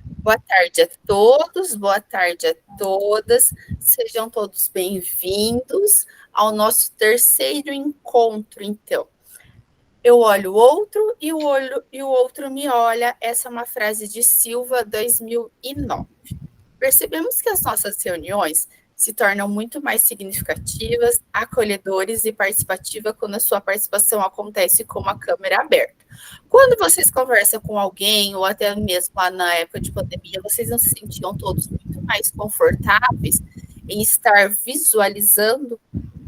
Boa tarde a todos, boa tarde a todas. Sejam todos bem-vindos ao nosso terceiro encontro, então. Eu olho o outro e o outro me olha. Essa é uma frase de Silva, 2009. Percebemos que as nossas reuniões se tornam muito mais significativas, acolhedores e participativas quando a sua participação acontece com a câmera aberta. Quando vocês conversam com alguém, ou até mesmo lá na época de pandemia, vocês não se sentiam todos muito mais confortáveis em estar visualizando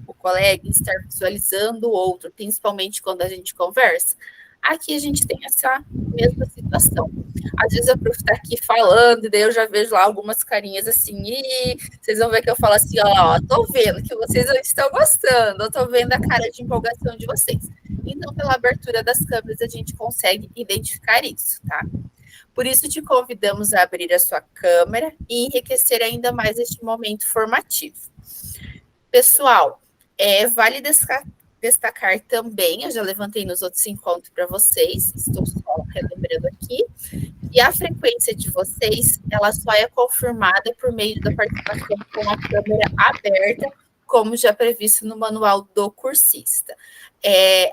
o colega, em estar visualizando o outro, principalmente quando a gente conversa? Aqui a gente tem essa mesma situação. Às vezes a prof está aqui falando, e daí eu já vejo lá algumas carinhas assim, e vocês vão ver que eu falo assim, ó, tô vendo que vocês estão gostando, eu tô vendo a cara de empolgação de vocês. Então, pela abertura das câmeras, a gente consegue identificar isso, tá? Por isso, te convidamos a abrir a sua câmera e enriquecer ainda mais este momento formativo. Pessoal, vale destacar também, eu já levantei nos outros encontros para vocês, estou só relembrando aqui, e a frequência de vocês, ela só é confirmada por meio da participação com a câmera aberta, como já previsto no manual do cursista.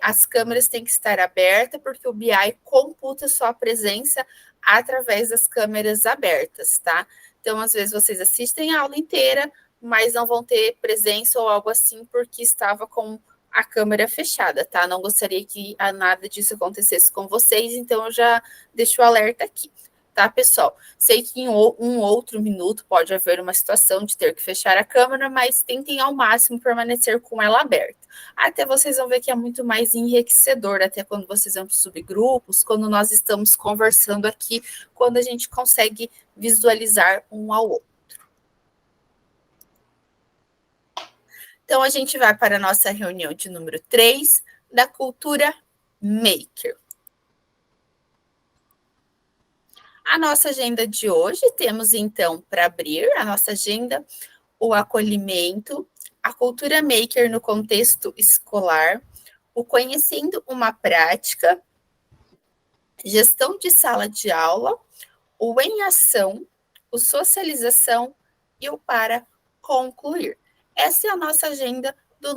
As câmeras têm que estar abertas, porque o BI computa sua presença através das câmeras abertas, tá? Então, às vezes, vocês assistem a aula inteira, mas não vão ter presença ou algo assim, porque estava com a câmera fechada, tá? Não gostaria que nada disso acontecesse com vocês, então eu já deixo o alerta aqui, tá, pessoal? Sei que em um outro minuto pode haver uma situação de ter que fechar a câmera, mas tentem ao máximo permanecer com ela aberta. Até vocês vão ver que é muito mais enriquecedor, até quando vocês vão para subgrupos, quando nós estamos conversando aqui, quando a gente consegue visualizar um ao outro. Então, a gente vai para a nossa reunião de número 3 da Cultura Maker. A nossa agenda de hoje, temos então para abrir a nossa agenda o acolhimento, a cultura maker no contexto escolar, o conhecendo uma prática, gestão de sala de aula, o em ação, o socialização e o para concluir. Essa é a nossa agenda do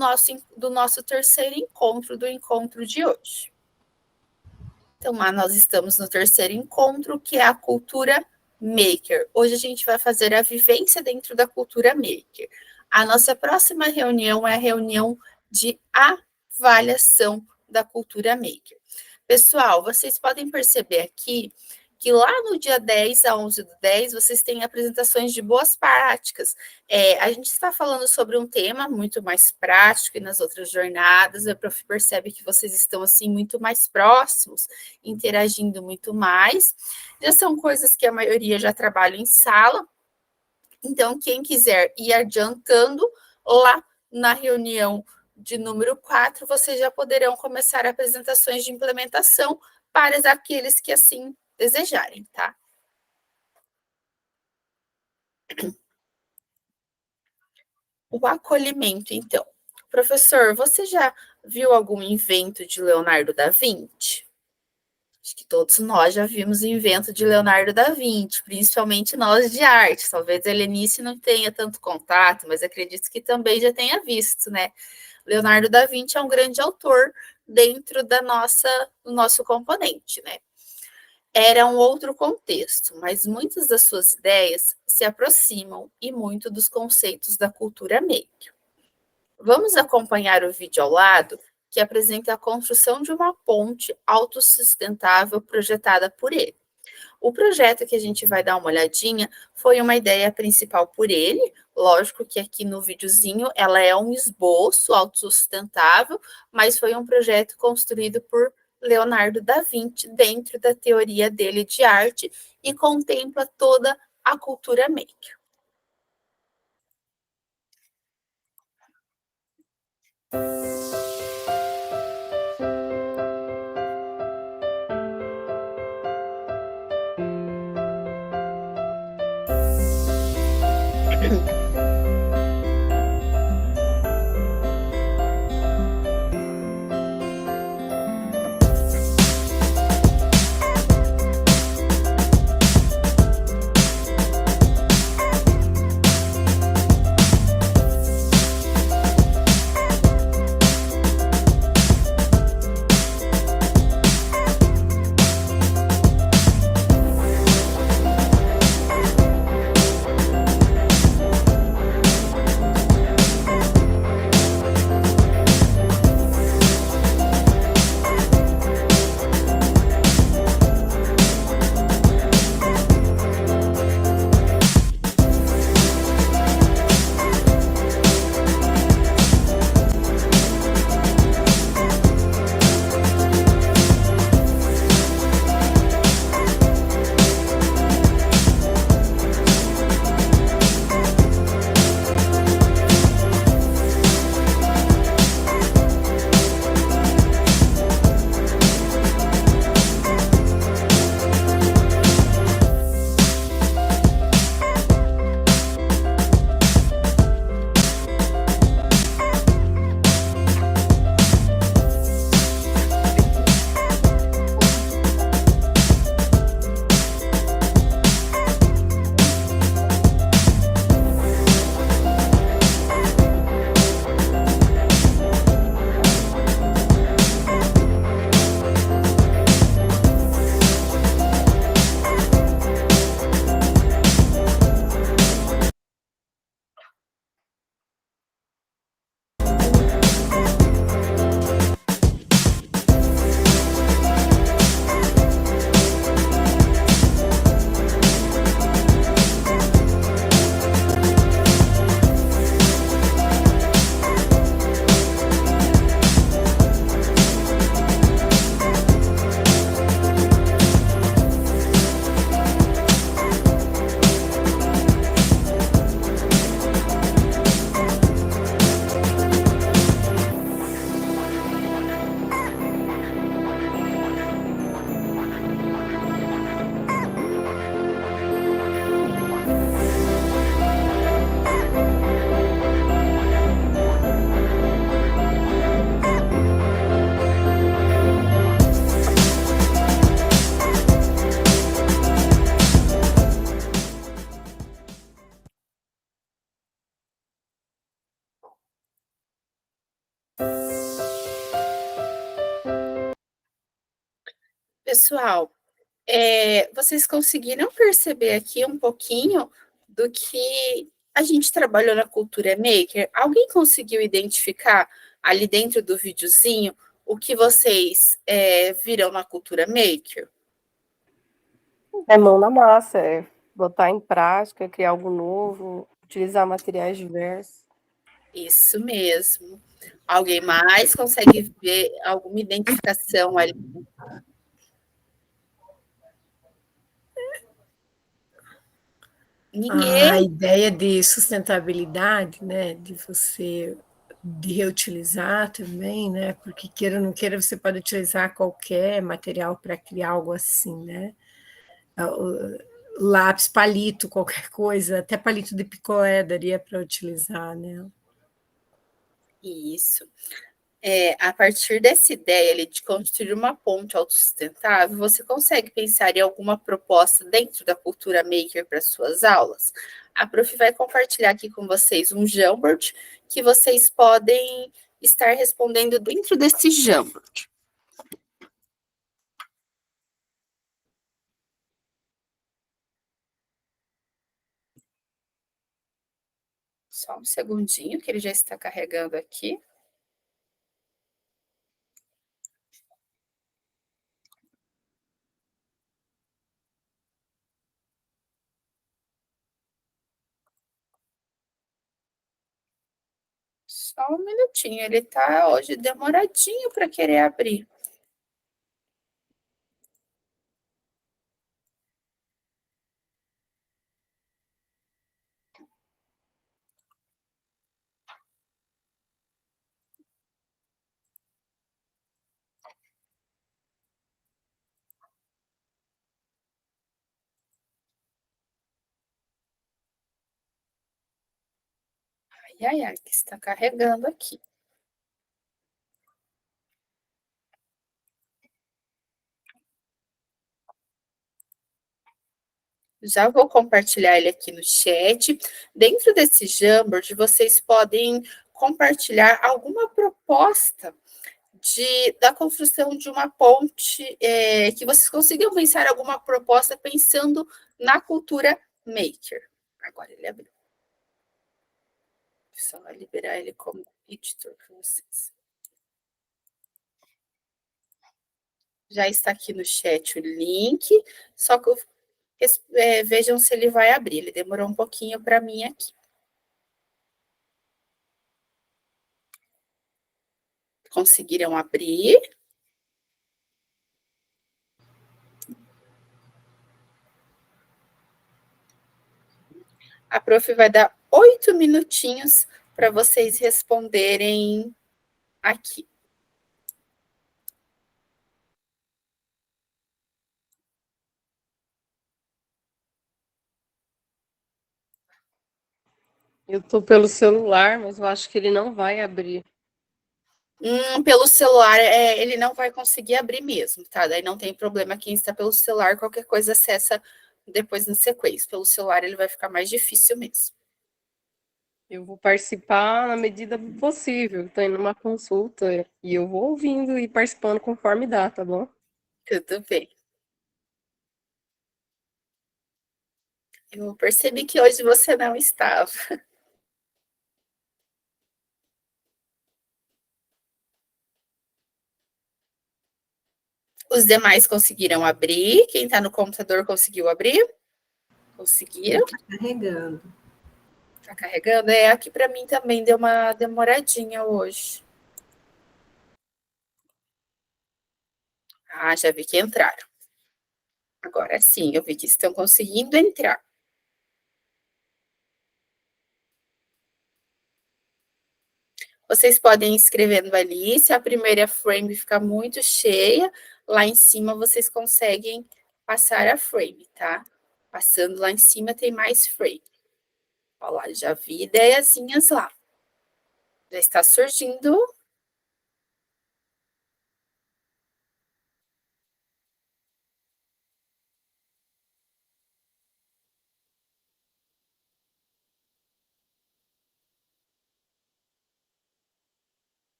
nosso terceiro encontro, do encontro de hoje. Então, lá nós estamos no terceiro encontro, que é a cultura maker. Hoje a gente vai fazer a vivência dentro da cultura maker. A nossa próxima reunião é a reunião de avaliação da cultura maker. Pessoal, vocês podem perceber aqui que lá no dia 10 a 11 do 10, vocês têm apresentações de boas práticas. A gente está falando sobre um tema muito mais prático, e nas outras jornadas, a prof percebe que vocês estão, assim, muito mais próximos, interagindo muito mais. Já são coisas que a maioria já trabalha em sala. Então, quem quiser ir adiantando, lá na reunião de número 4, vocês já poderão começar apresentações de implementação para aqueles que assim desejarem, tá? O acolhimento, então. Professor, você já viu algum invento de Leonardo da Vinci? Acho que todos nós já vimos o invento de Leonardo da Vinci, principalmente nós de arte. Talvez a Helenice não tenha tanto contato, mas acredito que também já tenha visto, né? Leonardo da Vinci é um grande autor dentro do nosso componente, né? Era um outro contexto, mas muitas das suas ideias se aproximam e muito dos conceitos da cultura maker. Vamos acompanhar o vídeo ao lado, que apresenta a construção de uma ponte autossustentável projetada por ele. O projeto que a gente vai dar uma olhadinha foi uma ideia principal por ele. Lógico que aqui no videozinho ela é um esboço autossustentável, mas foi um projeto construído por Leonardo da Vinci dentro da teoria dele de arte e contempla toda a cultura maker. pessoal, vocês conseguiram perceber aqui um pouquinho do que a gente trabalhou na cultura maker? Alguém conseguiu identificar ali dentro do videozinho o que vocês viram na cultura maker? É mão na massa, é botar em prática, criar algo novo, utilizar materiais diversos. Isso mesmo. Alguém mais consegue ver alguma identificação ali? A Ninguém. ideia de sustentabilidade, né, de você de reutilizar também, né, porque queira ou não queira, você pode utilizar qualquer material para criar algo assim, né, lápis, palito, qualquer coisa, até palito de picolé daria para utilizar, né. Isso. A partir dessa ideia ali de construir uma ponte autossustentável, você consegue pensar em alguma proposta dentro da cultura maker para suas aulas? A prof vai compartilhar aqui com vocês um Jamboard que vocês podem estar respondendo dentro desse Jamboard. Só um segundinho que ele já está carregando aqui. Só um minutinho, ele está hoje demoradinho para querer abrir. Ai, ai, ai, que está carregando aqui. Já vou compartilhar ele aqui no chat. Dentro desse Jamboard, vocês podem compartilhar alguma proposta da construção de uma ponte, que vocês consigam pensar alguma proposta pensando na cultura maker. Agora ele abriu. Só vai liberar ele como editor para vocês. Já está aqui no chat o link, só que vejam se ele vai abrir. Ele demorou um pouquinho para mim aqui. Conseguiram abrir? A prof vai dar 8 minutinhos para vocês responderem aqui. Eu estou pelo celular, mas eu acho que ele não vai abrir. Pelo celular, ele não vai conseguir abrir mesmo, tá? Daí não tem problema quem está pelo celular, qualquer coisa acessa depois na sequência. Pelo celular ele vai ficar mais difícil mesmo. Eu vou participar na medida do possível. Estou indo numa consulta e eu vou ouvindo e participando conforme dá, tá bom? Tudo bem. Eu percebi que hoje você não estava. Os demais conseguiram abrir? Quem está no computador conseguiu abrir? Conseguiram? Está carregando. Está carregando? Aqui para mim também deu uma demoradinha hoje. Ah, já vi que entraram. Agora sim, eu vi que estão conseguindo entrar. Vocês podem ir escrevendo ali, se a primeira frame ficar muito cheia, lá em cima vocês conseguem passar a frame, tá? Passando lá em cima tem mais frame. Olha lá, já vi ideiazinhas lá. Já está surgindo.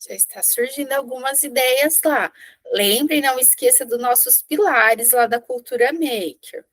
Já está surgindo algumas ideias lá. Lembre, não esqueça dos nossos pilares lá da cultura maker.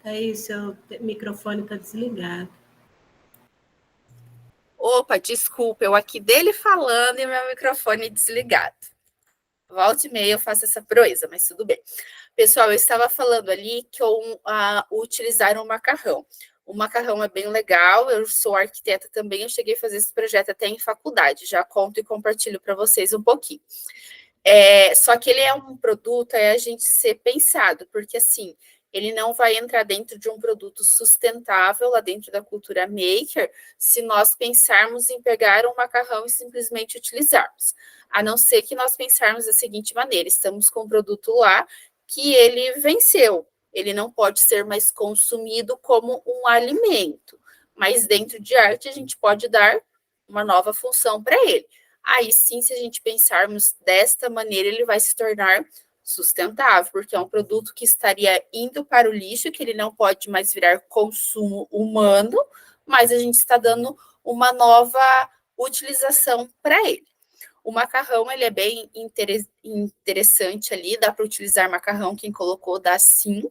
Aí, seu microfone está desligado. Opa, desculpa, eu aqui dele falando e meu microfone desligado. Volta e meia eu faço essa proeza, mas tudo bem. Pessoal, eu estava falando ali que eu utilizar um macarrão. O macarrão é bem legal, eu sou arquiteta também, eu cheguei a fazer esse projeto até em faculdade, já conto e compartilho para vocês um pouquinho. Só que ele é um produto, a gente ser pensado, porque assim, ele não vai entrar dentro de um produto sustentável lá dentro da cultura maker, se nós pensarmos em pegar um macarrão e simplesmente utilizarmos. A não ser que nós pensarmos da seguinte maneira: estamos com um produto lá que ele venceu, ele não pode ser mais consumido como um alimento, mas dentro de arte a gente pode dar uma nova função para ele. Aí sim, se a gente pensarmos desta maneira, ele vai se tornar sustentável, porque é um produto que estaria indo para o lixo, que ele não pode mais virar consumo humano, mas a gente está dando uma nova utilização para ele. O macarrão, ele é bem interessante ali, dá para utilizar macarrão, quem colocou dá sim.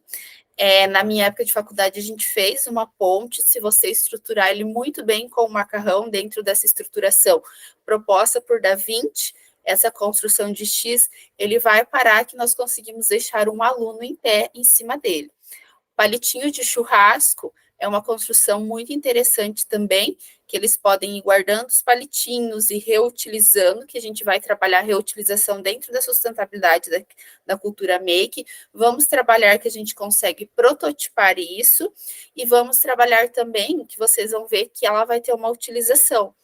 Na minha época de faculdade, a gente fez uma ponte. Se você estruturar ele muito bem com o macarrão, dentro dessa estruturação proposta por Da Vinci, essa construção de X, ele vai parar que nós conseguimos deixar um aluno em pé em cima dele. Palitinho de churrasco é uma construção muito interessante também, que eles podem ir guardando os palitinhos e reutilizando, que a gente vai trabalhar a reutilização dentro da sustentabilidade da cultura make. Vamos trabalhar que a gente consegue prototipar isso e vamos trabalhar também que vocês vão ver que ela vai ter uma utilização.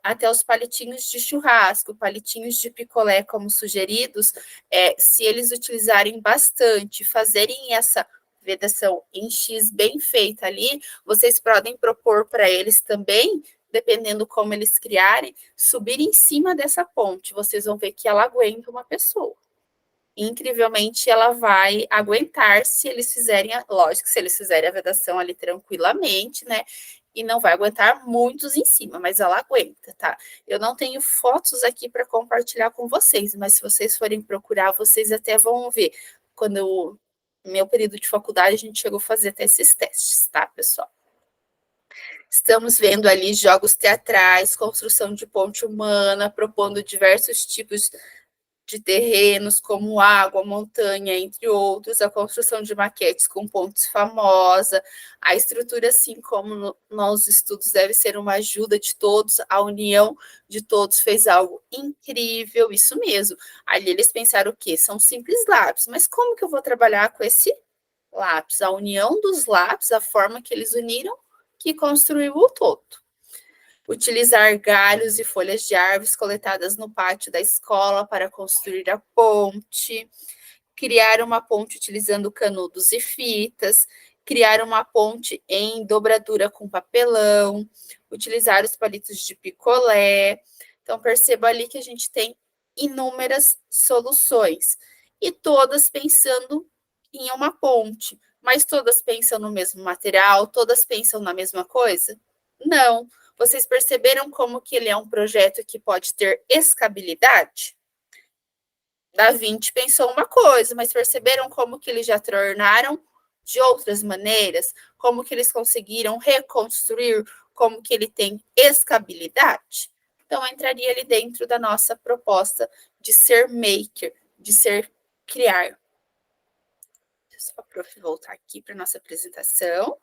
até os palitinhos de churrasco, palitinhos de picolé, como sugeridos, se eles utilizarem bastante, fazerem essa vedação em X bem feita ali, vocês podem propor para eles também, dependendo como eles criarem, subir em cima dessa ponte. Vocês vão ver que ela aguenta uma pessoa. Incrivelmente, ela vai aguentar se eles fizerem, lógico, se eles fizerem a vedação ali tranquilamente, né? E não vai aguentar muitos em cima, mas ela aguenta, tá? Eu não tenho fotos aqui para compartilhar com vocês, mas se vocês forem procurar, vocês até vão ver. Quando meu período de faculdade, a gente chegou a fazer até esses testes, tá, pessoal? Estamos vendo ali jogos teatrais, construção de ponte humana, propondo diversos tipos de terrenos, como água, montanha, entre outros, a construção de maquetes com pontes famosa, a estrutura, assim como nos estudos, deve ser uma ajuda de todos, a união de todos fez algo incrível, isso mesmo. Ali eles pensaram o quê? São simples lápis, mas como que eu vou trabalhar com esse lápis? A união dos lápis, a forma que eles uniram, que construiu o todo. Utilizar galhos e folhas de árvores coletadas no pátio da escola para construir a ponte, criar uma ponte utilizando canudos e fitas, criar uma ponte em dobradura com papelão, utilizar os palitos de picolé. Então, perceba ali que a gente tem inúmeras soluções, e todas pensando em uma ponte, mas todas pensam no mesmo material, todas pensam na mesma coisa? Não. Vocês perceberam como que ele é um projeto que pode ter escabilidade? Da Vinci pensou uma coisa, mas perceberam como que eles já tornaram de outras maneiras? Como que eles conseguiram reconstruir? Como que ele tem escabilidade? Então, entraria ali dentro da nossa proposta de ser maker, de ser criar. Deixa eu só voltar aqui para a nossa apresentação.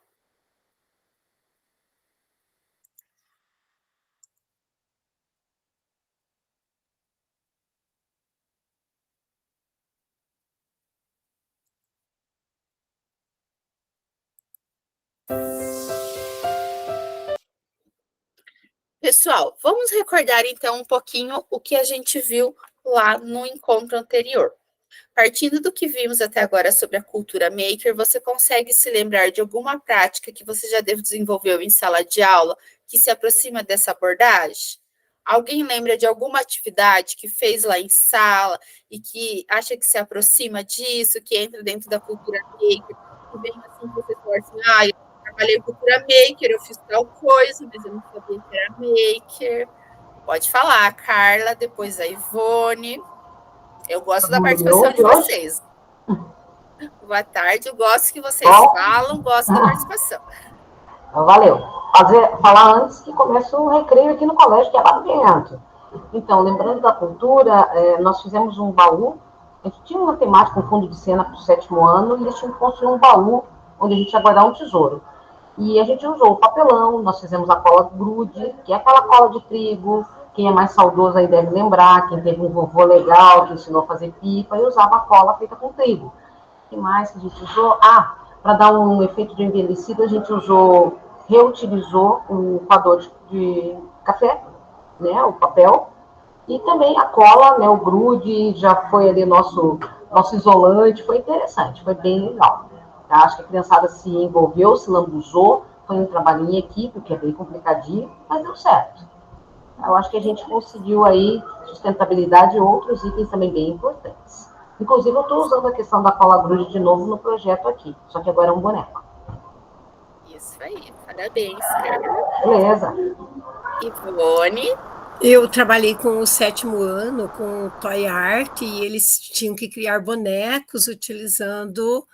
Pessoal, vamos recordar então um pouquinho o que a gente viu lá no encontro anterior. Partindo do que vimos até agora sobre a cultura maker, você consegue se lembrar de alguma prática que você já desenvolveu em sala de aula que se aproxima dessa abordagem? Alguém lembra de alguma atividade que fez lá em sala e que acha que se aproxima disso, que entra dentro da cultura maker, que vem assim, você fala assim, eu trabalhei cultura maker, eu fiz tal coisa, mas eu não sabia que era maker. Pode falar, Carla, depois a Ivone. Eu gosto da participação de vocês. Boa tarde, eu gosto que vocês falam, gosto da participação. Valeu. Falar antes que comece o recreio aqui no colégio, que é barulhento. Então, lembrando da cultura, nós fizemos um baú. A gente tinha uma temática, um fundo de cena para o 7º ano, e eles tinham que construir um baú onde a gente ia guardar um tesouro. E a gente usou o papelão, nós fizemos a cola grude, que é aquela cola de trigo. Quem é mais saudoso aí deve lembrar, quem teve um vovô legal, que ensinou a fazer pipa, e usava a cola feita com trigo. O que mais que a gente usou? Para dar um efeito de envelhecido, a gente reutilizou um coador de café, né, o papel, e também a cola, né, o grude, já foi ali nosso isolante, foi interessante, foi bem legal. Tá? Acho que a criançada se envolveu, se lambuzou, foi um trabalhinho em equipe, que é bem complicadinho, mas deu certo. Eu acho que a gente conseguiu aí sustentabilidade e outros itens também bem importantes. Inclusive, eu estou usando a questão da cola grude de novo no projeto aqui, só que agora é um boneco. Isso aí, parabéns, Carla. Beleza. Ivone. Eu trabalhei com o 7º ano, com Toy Art, e eles tinham que criar bonecos reutilizando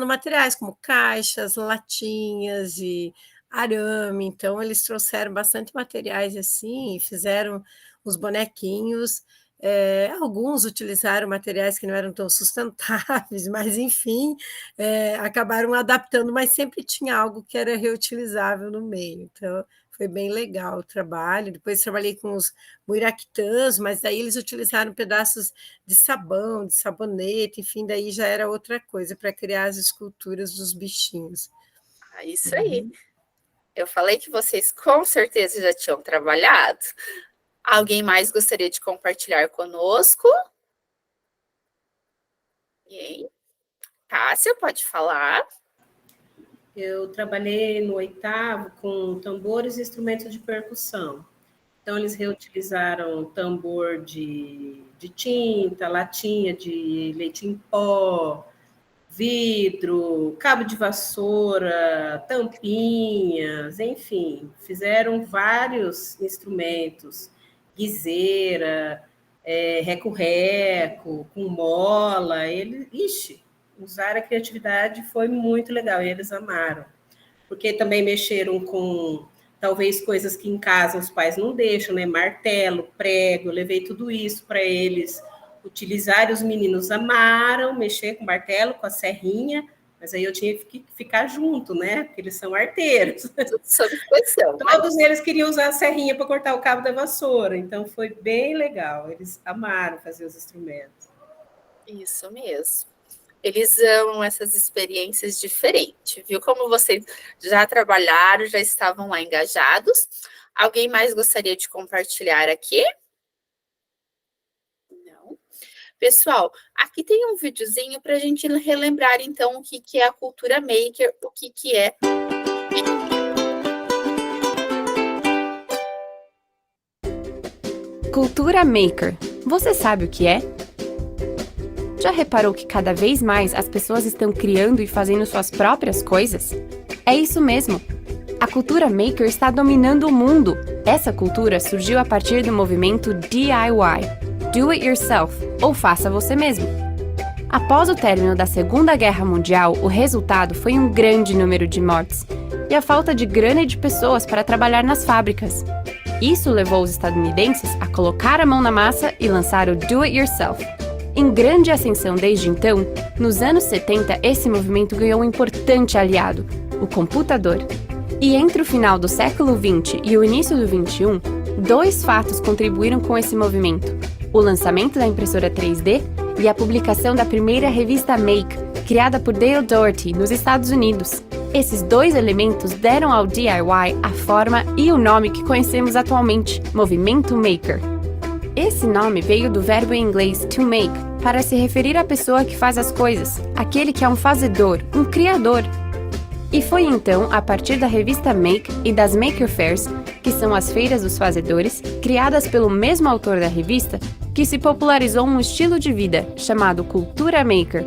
materiais como caixas, latinhas e arame. Então, eles trouxeram bastante materiais assim e fizeram os bonequinhos. Alguns utilizaram materiais que não eram tão sustentáveis, mas, enfim, acabaram adaptando, mas sempre tinha algo que era reutilizável no meio. Então, foi bem legal o trabalho. Depois trabalhei com os muiractãs, mas daí eles utilizaram pedaços de sabão, de sabonete, enfim, daí já era outra coisa para criar as esculturas dos bichinhos. Isso aí. Eu falei que vocês com certeza já tinham trabalhado. Alguém mais gostaria de compartilhar conosco? Ninguém? Tássia, pode falar. Eu trabalhei no 8º com tambores e instrumentos de percussão. Então, eles reutilizaram tambor de tinta, latinha de leite em pó, vidro, cabo de vassoura, tampinhas, enfim, fizeram vários instrumentos, guiseira, reco-reco, com mola, usaram a criatividade, foi muito legal, e eles amaram, porque também mexeram com, talvez, coisas que em casa os pais não deixam, né, martelo, prego, eu levei tudo isso para eles utilizar, os meninos amaram mexer com martelo, com a serrinha, mas aí eu tinha que ficar junto, né? Porque eles são arteiros. Tudo sob pressão. Todos eles queriam usar a serrinha para cortar o cabo da vassoura, então foi bem legal. Eles amaram fazer os instrumentos. Isso mesmo. Eles amam essas experiências diferentes, viu? Como vocês já trabalharam, já estavam lá engajados. Alguém mais gostaria de compartilhar aqui? Não. Pessoal, aqui tem um videozinho para a gente relembrar, então, o que é a cultura maker, o que é. Cultura maker. Você sabe o que é? Já reparou que cada vez mais as pessoas estão criando e fazendo suas próprias coisas? É isso mesmo! A cultura maker está dominando o mundo. Essa cultura surgiu a partir do movimento DIY, Do It Yourself, ou Faça Você Mesmo. Após o término da Segunda Guerra Mundial, o resultado foi um grande número de mortes e a falta de grana e de pessoas para trabalhar nas fábricas. Isso levou os estadunidenses a colocar a mão na massa e lançar o Do It Yourself. Em grande ascensão desde então, nos anos 70 esse movimento ganhou um importante aliado, o computador. E entre o final do século XX e o início do XXI, dois fatos contribuíram com esse movimento: o lançamento da impressora 3D e a publicação da primeira revista Make, criada por Dale Doherty, nos Estados Unidos. Esses dois elementos deram ao DIY a forma e o nome que conhecemos atualmente, Movimento Maker. Esse nome veio do verbo em inglês to make, para se referir à pessoa que faz as coisas, aquele que é um fazedor, um criador. E foi então, a partir da revista Make e das Maker Fairs, que são as feiras dos fazedores, criadas pelo mesmo autor da revista, que se popularizou um estilo de vida chamado cultura maker.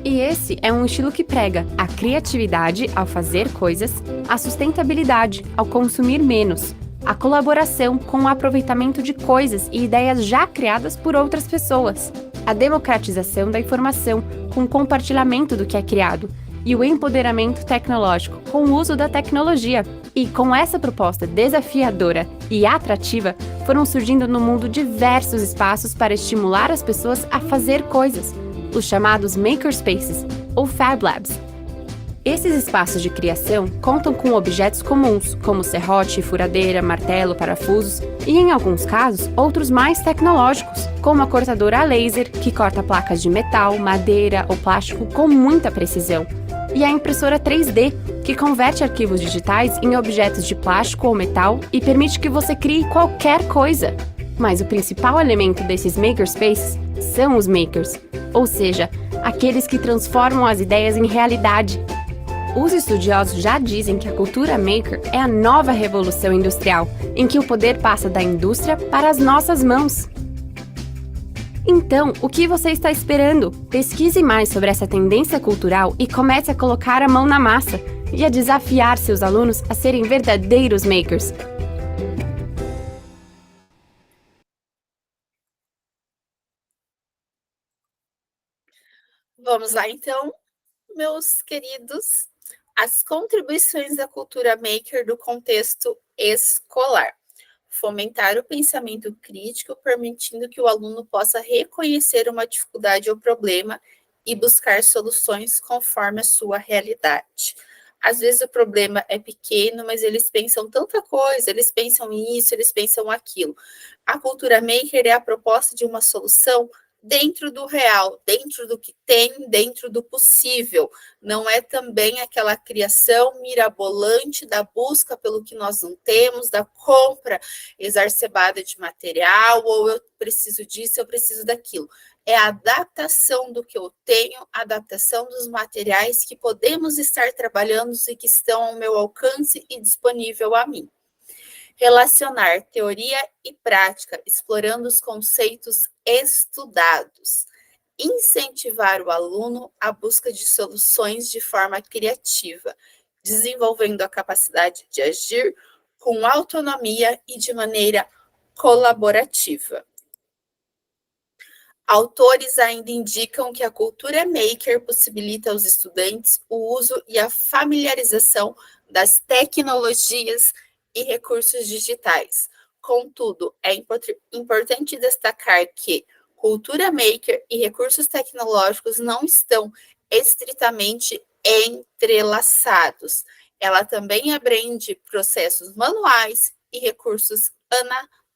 E esse é um estilo que prega a criatividade ao fazer coisas, a sustentabilidade ao consumir menos, a colaboração com o aproveitamento de coisas e ideias já criadas por outras pessoas, a democratização da informação com o compartilhamento do que é criado e o empoderamento tecnológico com o uso da tecnologia. E com essa proposta desafiadora e atrativa, foram surgindo no mundo diversos espaços para estimular as pessoas a fazer coisas, os chamados makerspaces ou Fab Labs. Esses espaços de criação contam com objetos comuns, como serrote, furadeira, martelo, parafusos e, em alguns casos, outros mais tecnológicos, como a cortadora a laser, que corta placas de metal, madeira ou plástico com muita precisão, e a impressora 3D, que converte arquivos digitais em objetos de plástico ou metal e permite que você crie qualquer coisa. Mas o principal elemento desses makerspaces são os makers, ou seja, aqueles que transformam as ideias em realidade. Os estudiosos já dizem que a cultura maker é a nova revolução industrial, em que o poder passa da indústria para as nossas mãos. Então, o que você está esperando? Pesquise mais sobre essa tendência cultural e comece a colocar a mão na massa e a desafiar seus alunos a serem verdadeiros makers. Vamos lá, então, meus queridos, as contribuições da cultura maker do contexto escolar. Fomentar o pensamento crítico, permitindo que o aluno possa reconhecer uma dificuldade ou problema e buscar soluções conforme a sua realidade. Às vezes o problema é pequeno, mas eles pensam tanta coisa, eles pensam isso, eles pensam aquilo. A cultura maker é a proposta de uma solução dentro do real, dentro do que tem, dentro do possível. Não é também aquela criação mirabolante da busca pelo que nós não temos, da compra exacerbada de material, ou eu preciso disso, eu preciso daquilo. É a adaptação do que eu tenho, a adaptação dos materiais que podemos estar trabalhando e que estão ao meu alcance e disponível a mim. Relacionar teoria e prática, explorando os conceitos estudados. Incentivar o aluno à busca de soluções de forma criativa, desenvolvendo a capacidade de agir com autonomia e de maneira colaborativa. Autores ainda indicam que a cultura maker possibilita aos estudantes o uso e a familiarização das tecnologias e recursos digitais. Contudo, é importante destacar que cultura maker e recursos tecnológicos não estão estritamente entrelaçados. Ela também abrange processos manuais e recursos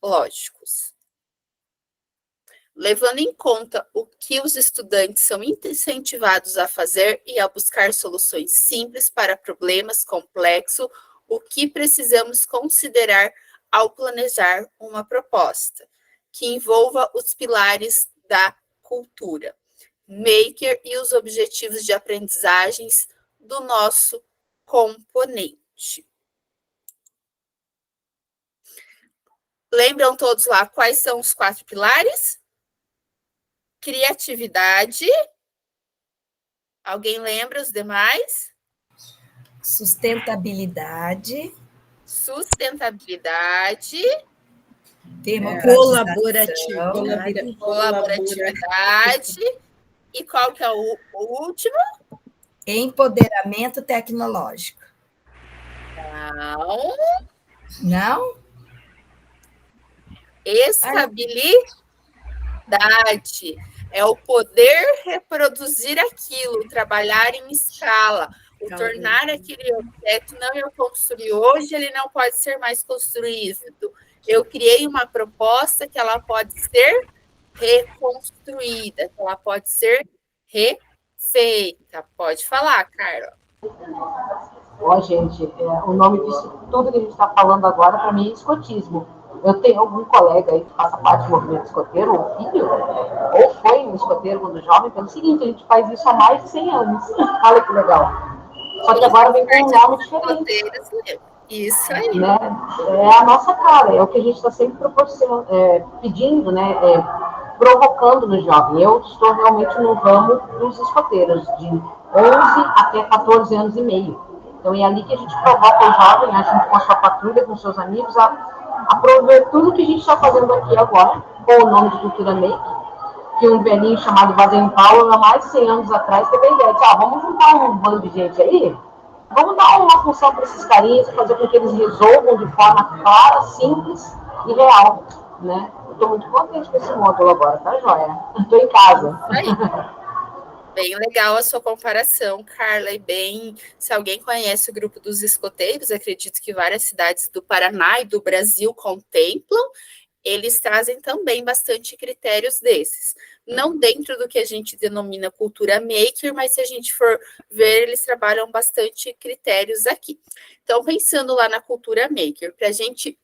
analógicos. Levando em conta o que os estudantes são incentivados a fazer e a buscar soluções simples para problemas complexos, o que precisamos considerar ao planejar uma proposta que envolva os pilares da cultura maker e os objetivos de aprendizagens do nosso componente. Lembram todos lá quais são os 4 pilares? Criatividade. Alguém lembra os demais? Sustentabilidade. Colaboratividade. E qual que é o último? Empoderamento tecnológico. Não? Estabilidade. É o poder reproduzir aquilo, trabalhar em escala, o tornar aquele objeto, não eu construí hoje, ele não pode ser mais construído. Eu criei uma proposta que ela pode ser reconstruída, que ela pode ser refeita. Pode falar, Carla. Gente, o nome disso tudo que a gente está falando agora, para mim, é escotismo. Eu tenho algum colega aí que faça parte do movimento escoteiro, ou filho, ou foi um escoteiro quando jovem, pelo seguinte, a gente faz isso há mais de 100 anos. Olha que legal. Só que agora vem com um nome diferente. Isso aí. Né? É a nossa cara, é o que a gente está sempre pedindo, né? Provocando no jovem. Eu estou realmente no ramo dos escoteiros, de 11 até 14 anos e meio. Então, é ali que a gente provoca o jovem, a gente com a sua patrulha, com seus amigos, a prover tudo que a gente está fazendo aqui agora, com o nome de Cultura Make, que um velhinho chamado Baden Powell, há mais de 100 anos atrás, teve a ideia de, vamos juntar um bando de gente aí, vamos dar uma função para esses carinhas, fazer com que eles resolvam de forma clara, simples e real, né? Eu estou muito contente com esse módulo agora, tá, joia? Estou em casa. Bem legal a sua comparação, Carla, e bem, se alguém conhece o grupo dos escoteiros, acredito que várias cidades do Paraná e do Brasil contemplam, eles trazem também bastante critérios desses. Não dentro do que a gente denomina cultura maker, mas se a gente for ver, eles trabalham bastante critérios aqui. Então, pensando lá na cultura maker, para a gente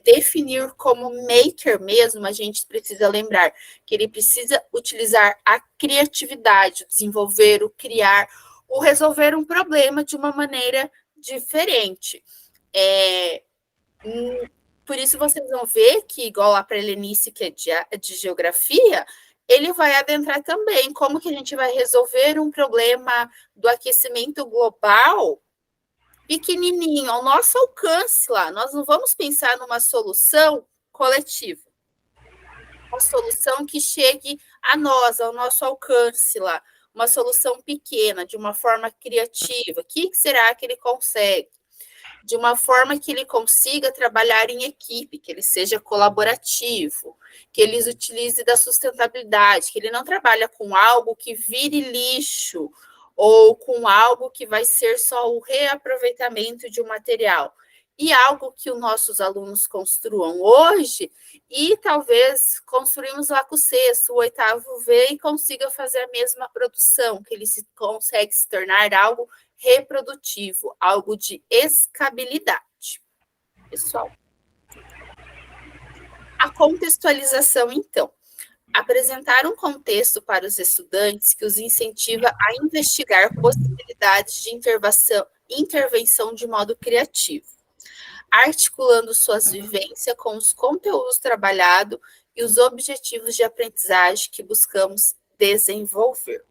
definir como maker mesmo, a gente precisa lembrar que ele precisa utilizar a criatividade, o desenvolver, o criar, o resolver um problema de uma maneira diferente. Por isso vocês vão ver que, igual lá para a Helenice, que é de geografia, ele vai adentrar também como que a gente vai resolver um problema do aquecimento global pequenininho, ao nosso alcance lá. Nós não vamos pensar numa solução coletiva. Uma solução que chegue a nós, ao nosso alcance lá. Uma solução pequena, de uma forma criativa. O que será que ele consegue? De uma forma que ele consiga trabalhar em equipe, que ele seja colaborativo, que ele utilize da sustentabilidade, que ele não trabalha com algo que vire lixo, ou com algo que vai ser só o reaproveitamento de um material, e algo que os nossos alunos construam hoje, e talvez construímos lá com o sexto, o oitavo V e consiga fazer a mesma produção, que ele consegue se tornar algo reprodutivo, algo de escalabilidade. Pessoal, a contextualização, então. Apresentar um contexto para os estudantes que os incentiva a investigar possibilidades de intervenção de modo criativo, articulando suas vivências com os conteúdos trabalhados e os objetivos de aprendizagem que buscamos desenvolver.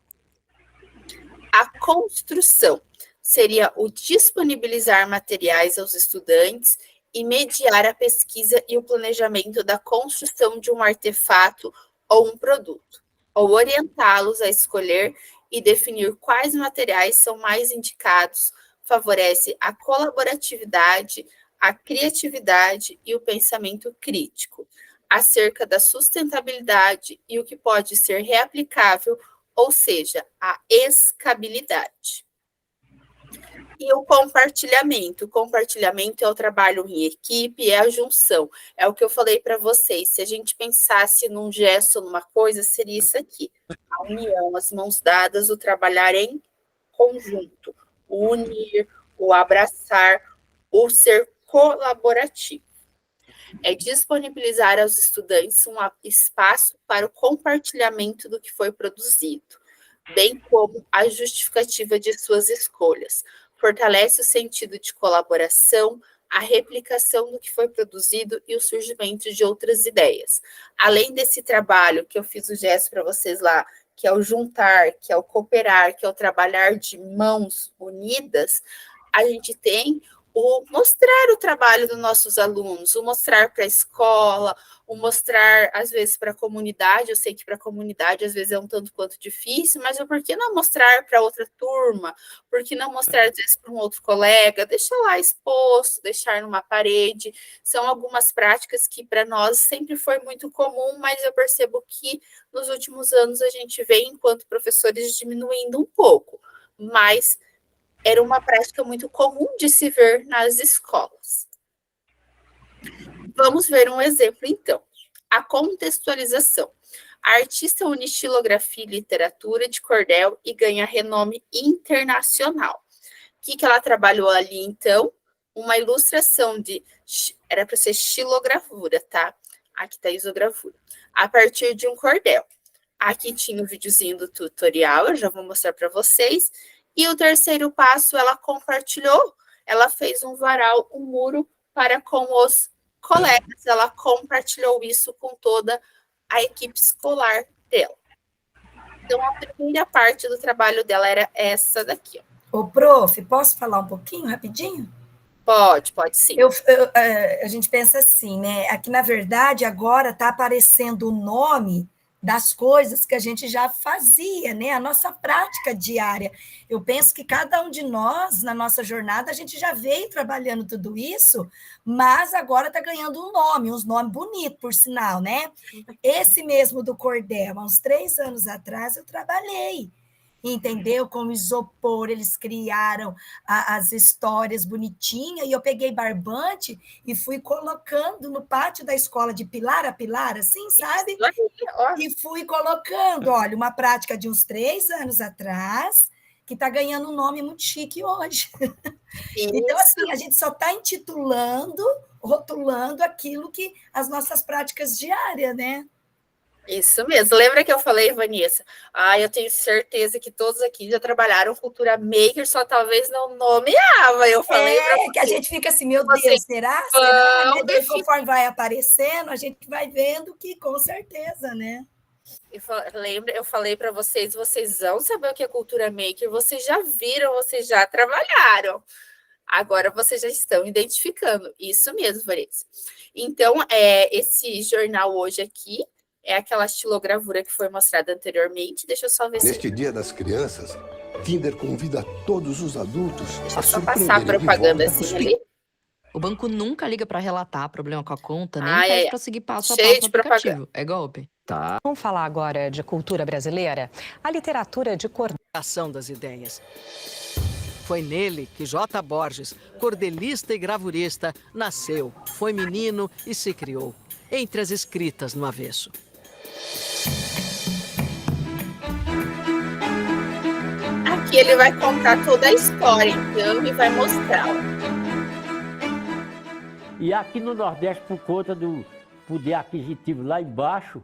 A construção seria o disponibilizar materiais aos estudantes e mediar a pesquisa e o planejamento da construção de um artefato ou um produto, ou orientá-los a escolher e definir quais materiais são mais indicados, favorece a colaboratividade, a criatividade e o pensamento crítico, acerca da sustentabilidade e o que pode ser reaplicável, ou seja, a escalabilidade. E o compartilhamento. O compartilhamento é o trabalho em equipe, é a junção. É o que eu falei para vocês. Se a gente pensasse num gesto, numa coisa, seria isso aqui. A união, as mãos dadas, o trabalhar em conjunto. O unir, o abraçar, o ser colaborativo. É disponibilizar aos estudantes um espaço para o compartilhamento do que foi produzido, bem como a justificativa de suas escolhas. Fortalece o sentido de colaboração, a replicação do que foi produzido e o surgimento de outras ideias. Além desse trabalho que eu fiz o gesto para vocês lá, que é o juntar, que é o cooperar, que é o trabalhar de mãos unidas, a gente tem o mostrar o trabalho dos nossos alunos, o mostrar para a escola, o mostrar, às vezes, para a comunidade. Eu sei que para a comunidade, às vezes, é um tanto quanto difícil, mas por que não mostrar para outra turma? Por que não mostrar, às vezes, para um outro colega? Deixar lá exposto, deixar numa parede. São algumas práticas que, para nós, sempre foi muito comum, mas eu percebo que, nos últimos anos, a gente vê, enquanto professores, diminuindo um pouco. Mas era uma prática muito comum de se ver nas escolas. Vamos ver um exemplo, então. A contextualização. A artista une estilografia e literatura de cordel e ganha renome internacional. O que ela trabalhou ali, então? Uma ilustração de... Era para ser estilogravura, tá? Aqui está a isogravura. A partir de um cordel. Aqui tinha o videozinho do tutorial, eu já vou mostrar para vocês. E o terceiro passo, ela compartilhou, ela fez um varal, um muro para com os colegas, ela compartilhou isso com toda a equipe escolar dela. Então, a primeira parte do trabalho dela era essa daqui. Ó. Ô, prof, posso falar um pouquinho, rapidinho? Pode sim. A gente pensa assim, né? Aqui, na verdade, agora está aparecendo o nome das coisas que a gente já fazia, né? A nossa prática diária. Eu penso que cada um de nós, na nossa jornada, a gente já veio trabalhando tudo isso, mas agora está ganhando um nome, uns nomes bonitos, por sinal, né? Esse mesmo do cordel, há uns 3 anos atrás, eu trabalhei. Entendeu? Com isopor, eles criaram as histórias bonitinhas, e eu peguei barbante e fui colocando no pátio da escola de pilar a pilar, assim, sabe? E fui colocando, olha, uma prática de uns 3 anos atrás, que está ganhando um nome muito chique hoje. Então, assim, a gente só está intitulando, rotulando aquilo que as nossas práticas diárias, né? Isso mesmo. Lembra que eu falei, Vanessa? Eu tenho certeza que todos aqui já trabalharam cultura maker, só talvez não nomeava. Eu falei que a gente fica assim, meu Deus, será? Né? Daí, conforme vai aparecendo, a gente vai vendo que com certeza, né? Lembra, eu falei para vocês vão saber o que é cultura maker, vocês já viram, vocês já trabalharam. Agora vocês já estão identificando. Isso mesmo, Vanessa. Então, esse jornal hoje aqui é aquela estilogravura que foi mostrada anteriormente. Deixa eu só ver Neste Dia das Crianças, Kinder convida todos os adultos a só passar a propaganda assim ali. O banco nunca liga para relatar problema com a conta, nem pede para seguir passo a passo Cheio no de propaganda. aplicativo. É golpe. Tá. Vamos falar agora de cultura brasileira? A literatura de Ação das ideias. Foi nele que J. Borges, cordelista e gravurista, nasceu, foi menino e se criou, entre as escritas no avesso. Aqui ele vai contar toda a história, então, e vai mostrá-la. E aqui no Nordeste, por conta do poder aquisitivo lá embaixo,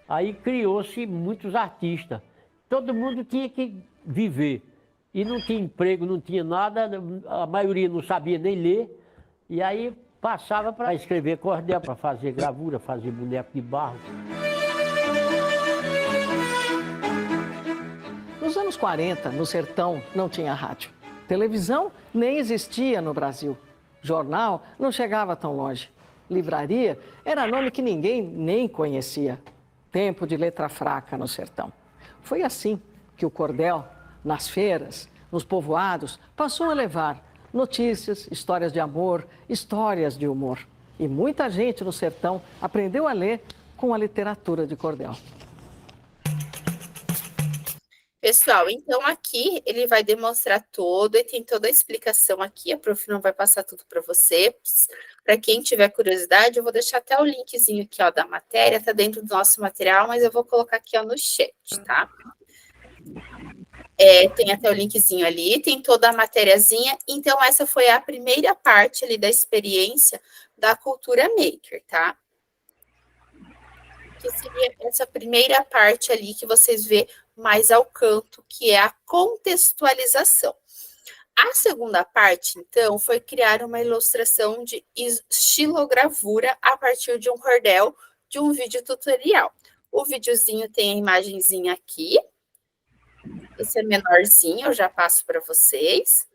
aí criou-se muitos artistas. Todo mundo tinha que viver. E não tinha emprego, não tinha nada, a maioria não sabia nem ler. E aí passava para escrever cordel, para fazer gravura, fazer boneco de barro. Nos anos 40, no sertão, não tinha rádio. Televisão nem existia no Brasil. Jornal não chegava tão longe. Livraria era nome que ninguém nem conhecia. Tempo de letra fraca no sertão. Foi assim que o cordel, nas feiras, nos povoados, passou a levar notícias, histórias de amor, histórias de humor. E muita gente no sertão aprendeu a ler com a literatura de cordel. Pessoal, então aqui ele vai demonstrar todo e tem toda a explicação aqui. A prof não vai passar tudo para vocês. Para quem tiver curiosidade, eu vou deixar até o linkzinho aqui, ó, da matéria, tá dentro do nosso material, mas eu vou colocar aqui, ó, no chat, tá? Tem até o linkzinho ali, tem toda a matériazinha. Então, essa foi a primeira parte ali da experiência da cultura maker, tá? Que seria essa primeira parte ali que vocês vê mais ao canto, que é a contextualização. A segunda parte, então, foi criar uma ilustração de estilogravura a partir de um cordel, de um vídeo tutorial. O videozinho tem a imagenzinha aqui. Esse é menorzinho, eu já passo para vocês.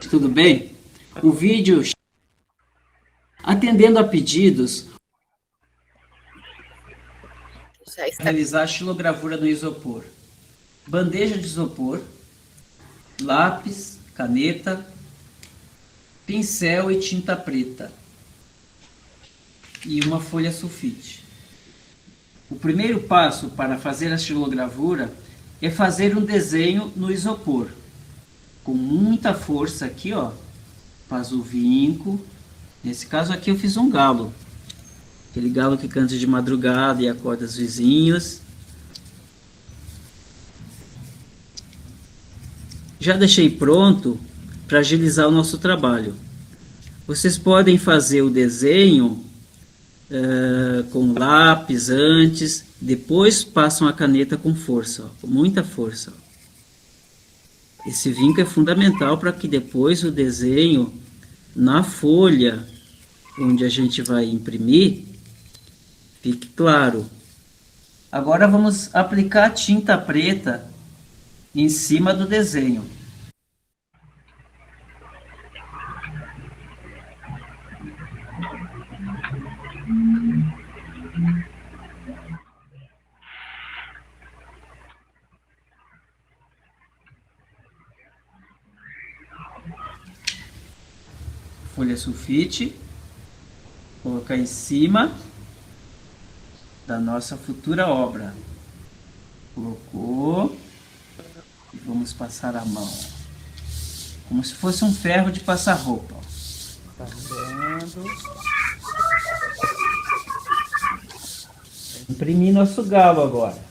Tudo bem? O vídeo atendendo a pedidos, realizar a estilogravura no isopor. Bandeja de isopor, lápis, caneta, pincel e tinta preta e uma folha sulfite. O primeiro passo para fazer a estilogravura é fazer um desenho no isopor. Com muita força aqui, ó, faz o vinco. Nesse caso aqui eu fiz um galo. Aquele galo que canta de madrugada e acorda os vizinhos. Já deixei pronto para agilizar o nosso trabalho. Vocês podem fazer o desenho com lápis antes, depois passam a caneta com força, ó, com muita força. Ó. Esse vinco é fundamental para que depois o desenho na folha onde a gente vai imprimir fique claro. Agora vamos aplicar tinta preta em cima do desenho. Folha sulfite, colocar em cima da nossa futura obra. Colocou e vamos passar a mão, como se fosse um ferro de passar roupa. Passando. Imprimir nosso galo agora.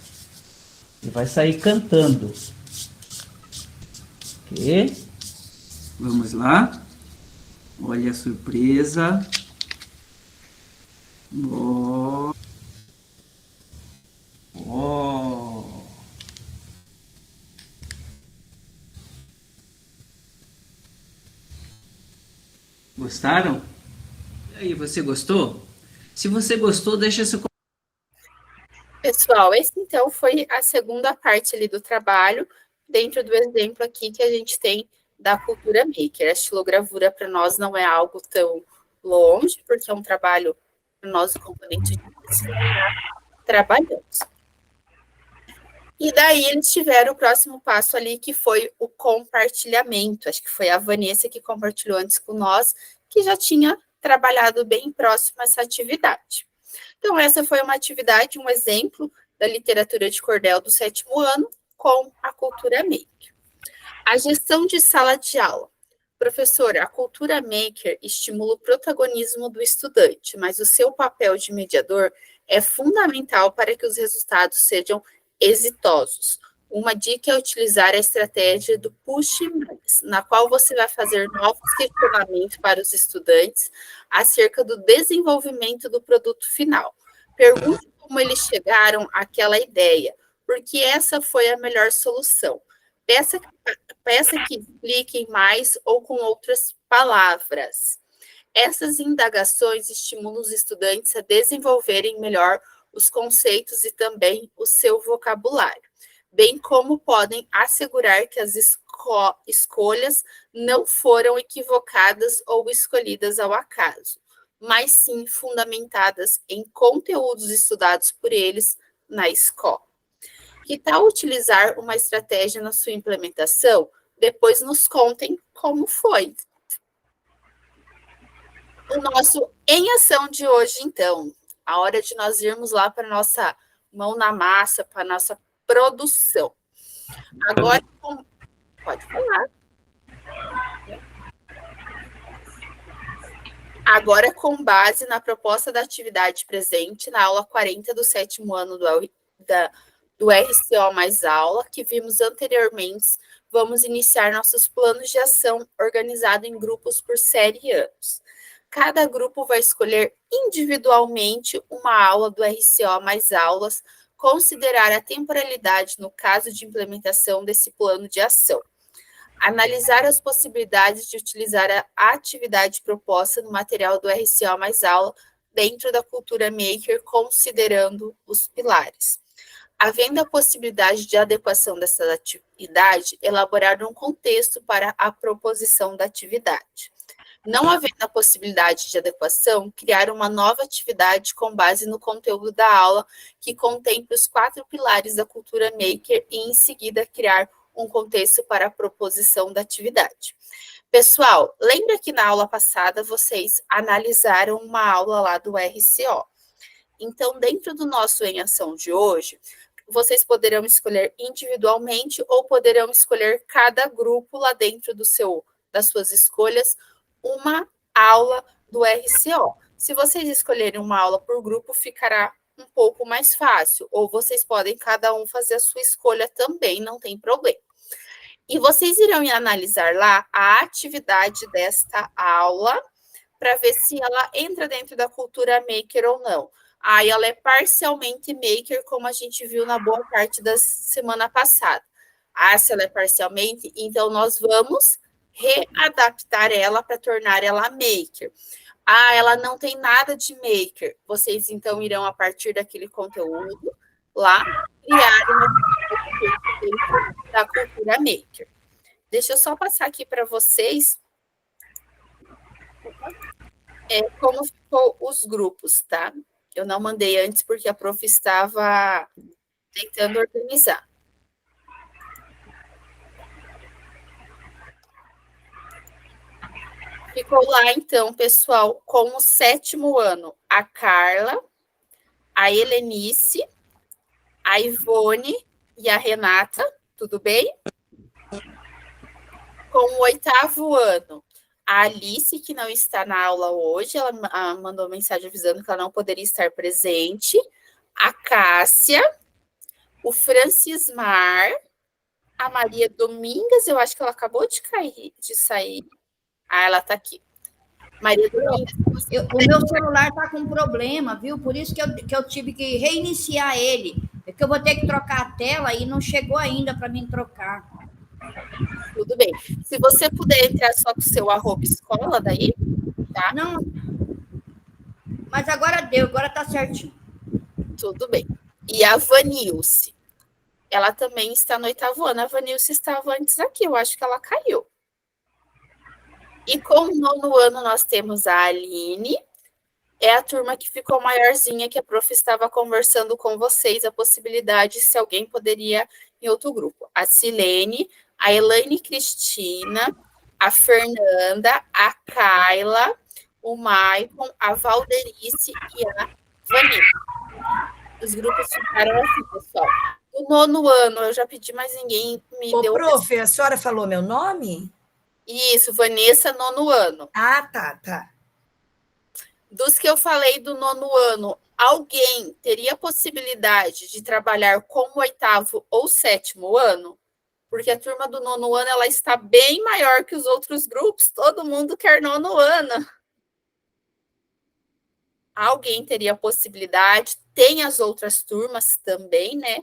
Ele vai sair cantando. Ok? Vamos lá. Olha a surpresa. Oh. Oh. Gostaram? E aí, você gostou? Se você gostou, deixa seu... Pessoal, esse então foi a segunda parte ali do trabalho, dentro do exemplo aqui que a gente tem da cultura maker. A estilogravura para nós não é algo tão longe, porque é um trabalho para nós, o componente de trabalhamos. E daí eles tiveram o próximo passo ali, que foi o compartilhamento. Acho que foi a Vanessa que compartilhou antes com nós, que já tinha trabalhado bem próximo a essa atividade. Então, essa foi uma atividade, um exemplo da literatura de cordel do 7º ano com a cultura maker. A gestão de sala de aula. Professor, a cultura maker estimula o protagonismo do estudante, mas o seu papel de mediador é fundamental para que os resultados sejam exitosos. Uma dica é utilizar a estratégia do push mais, na qual você vai fazer novos questionamentos para os estudantes acerca do desenvolvimento do produto final. Pergunte como eles chegaram àquela ideia, porque essa foi a melhor solução. Peça que expliquem mais ou com outras palavras. Essas indagações estimulam os estudantes a desenvolverem melhor os conceitos e também o seu vocabulário, bem como podem assegurar que as escolhas não foram equivocadas ou escolhidas ao acaso, mas sim fundamentadas em conteúdos estudados por eles na escola. Que tal utilizar uma estratégia na sua implementação? Depois nos contem como foi. O nosso Em Ação de hoje, então. A hora de nós irmos lá para a nossa mão na massa, para a nossa produção. Agora, pode falar. Agora, com base na proposta da atividade presente na aula 40 do 7º ano do RCO mais aula, que vimos anteriormente, vamos iniciar nossos planos de ação organizados em grupos por série e anos. Cada grupo vai escolher individualmente uma aula do RCO mais aulas, considerar a temporalidade no caso de implementação desse plano de ação. Analisar as possibilidades de utilizar a atividade proposta no material do RCO mais aula dentro da cultura maker, considerando os pilares. Havendo a possibilidade de adequação dessa atividade, elaborar um contexto para a proposição da atividade. Não havendo a possibilidade de adequação, criar uma nova atividade com base no conteúdo da aula que contemple os 4 pilares da cultura maker e, em seguida, criar um contexto para a proposição da atividade. Pessoal, lembra que na aula passada vocês analisaram uma aula lá do RCO. Então, dentro do nosso Em Ação de hoje, vocês poderão escolher individualmente ou poderão escolher cada grupo lá dentro das suas escolhas uma aula do RCO. Se vocês escolherem uma aula por grupo, ficará um pouco mais fácil, ou vocês podem cada um fazer a sua escolha também, não tem problema. E vocês irão analisar lá a atividade desta aula para ver se ela entra dentro da cultura maker ou não. Aí ela é parcialmente maker, como a gente viu na boa parte da semana passada. Se ela é parcialmente, então nós vamos readaptar ela para tornar ela maker. Ela não tem nada de maker. Vocês, então, irão, a partir daquele conteúdo, lá, criar uma dentro da cultura maker. Deixa eu só passar aqui para vocês como ficou os grupos, tá? Eu não mandei antes porque a prof estava tentando organizar. Ficou lá, então, pessoal, com o 7º ano, a Carla, a Helenice, a Ivone e a Renata, tudo bem? Com o 8º ano, a Alice, que não está na aula hoje, ela mandou mensagem avisando que ela não poderia estar presente, a Cássia, o Francismar, a Maria Domingas, eu acho que ela acabou de sair. Ela está aqui. Maria Domingas. O meu celular está com problema, viu? Por isso que eu tive que reiniciar ele. É que eu vou ter que trocar a tela e não chegou ainda para mim trocar. Tudo bem. Se você puder entrar só com o seu @escola daí, tá? Não. Mas agora deu, agora está certinho. Tudo bem. E a Vanilce. Ela também está no 8º ano. A Vanilce estava antes aqui, eu acho que ela caiu. E com o 9º ano nós temos a Aline, é a turma que ficou maiorzinha, que a prof estava conversando com vocês, a possibilidade se alguém poderia em outro grupo. A Silene, a Elaine Cristina, a Fernanda, a Kaila, o Maicon, a Valderice e a Vanessa. Os grupos ficaram assim, pessoal. No 9º ano, eu já pedi, mas ninguém me deu... Prof, a senhora falou meu nome? Isso, Vanessa, 9º ano. Ah, tá. Dos que eu falei do 9º ano, alguém teria possibilidade de trabalhar como 8º ou 7º ano? Porque a turma do 9º ano ela está bem maior que os outros grupos, todo mundo quer 9º ano. Alguém teria possibilidade, tem as outras turmas também, né?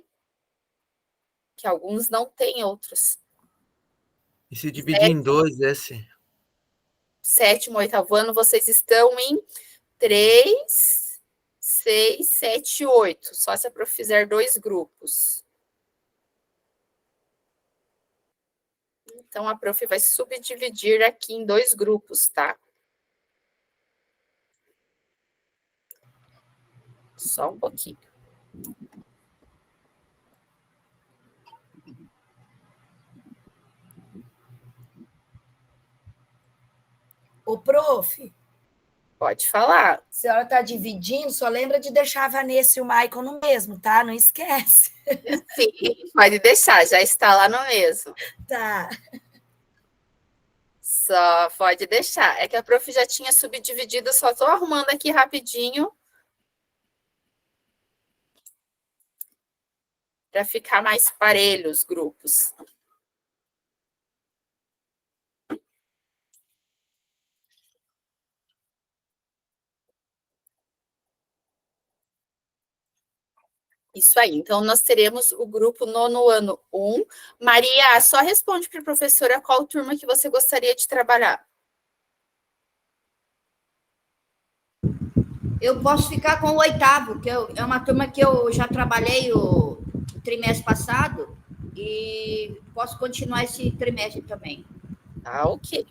Que alguns não têm outros. E se dividir em 2, esse? 7º, 8º ano, vocês estão em 3, 6, 7, 8. Só se a prof fizer 2 grupos. Então, a prof vai subdividir aqui em 2 grupos, tá? Só um pouquinho. Ô, prof. Pode falar. A senhora está dividindo, só lembra de deixar a Vanessa e o Maicon no mesmo, tá? Não esquece. Sim, pode deixar, já está lá no mesmo. Tá. Só pode deixar. É que a prof já tinha subdividido, só estou arrumando aqui rapidinho para ficar mais parelho os grupos. Isso aí. Então, nós teremos o grupo 9º ano 1. Maria, só responde para a professora qual turma que você gostaria de trabalhar. Eu posso ficar com o 8º, que é uma turma que eu já trabalhei o trimestre passado e posso continuar esse trimestre também. Tá, ok.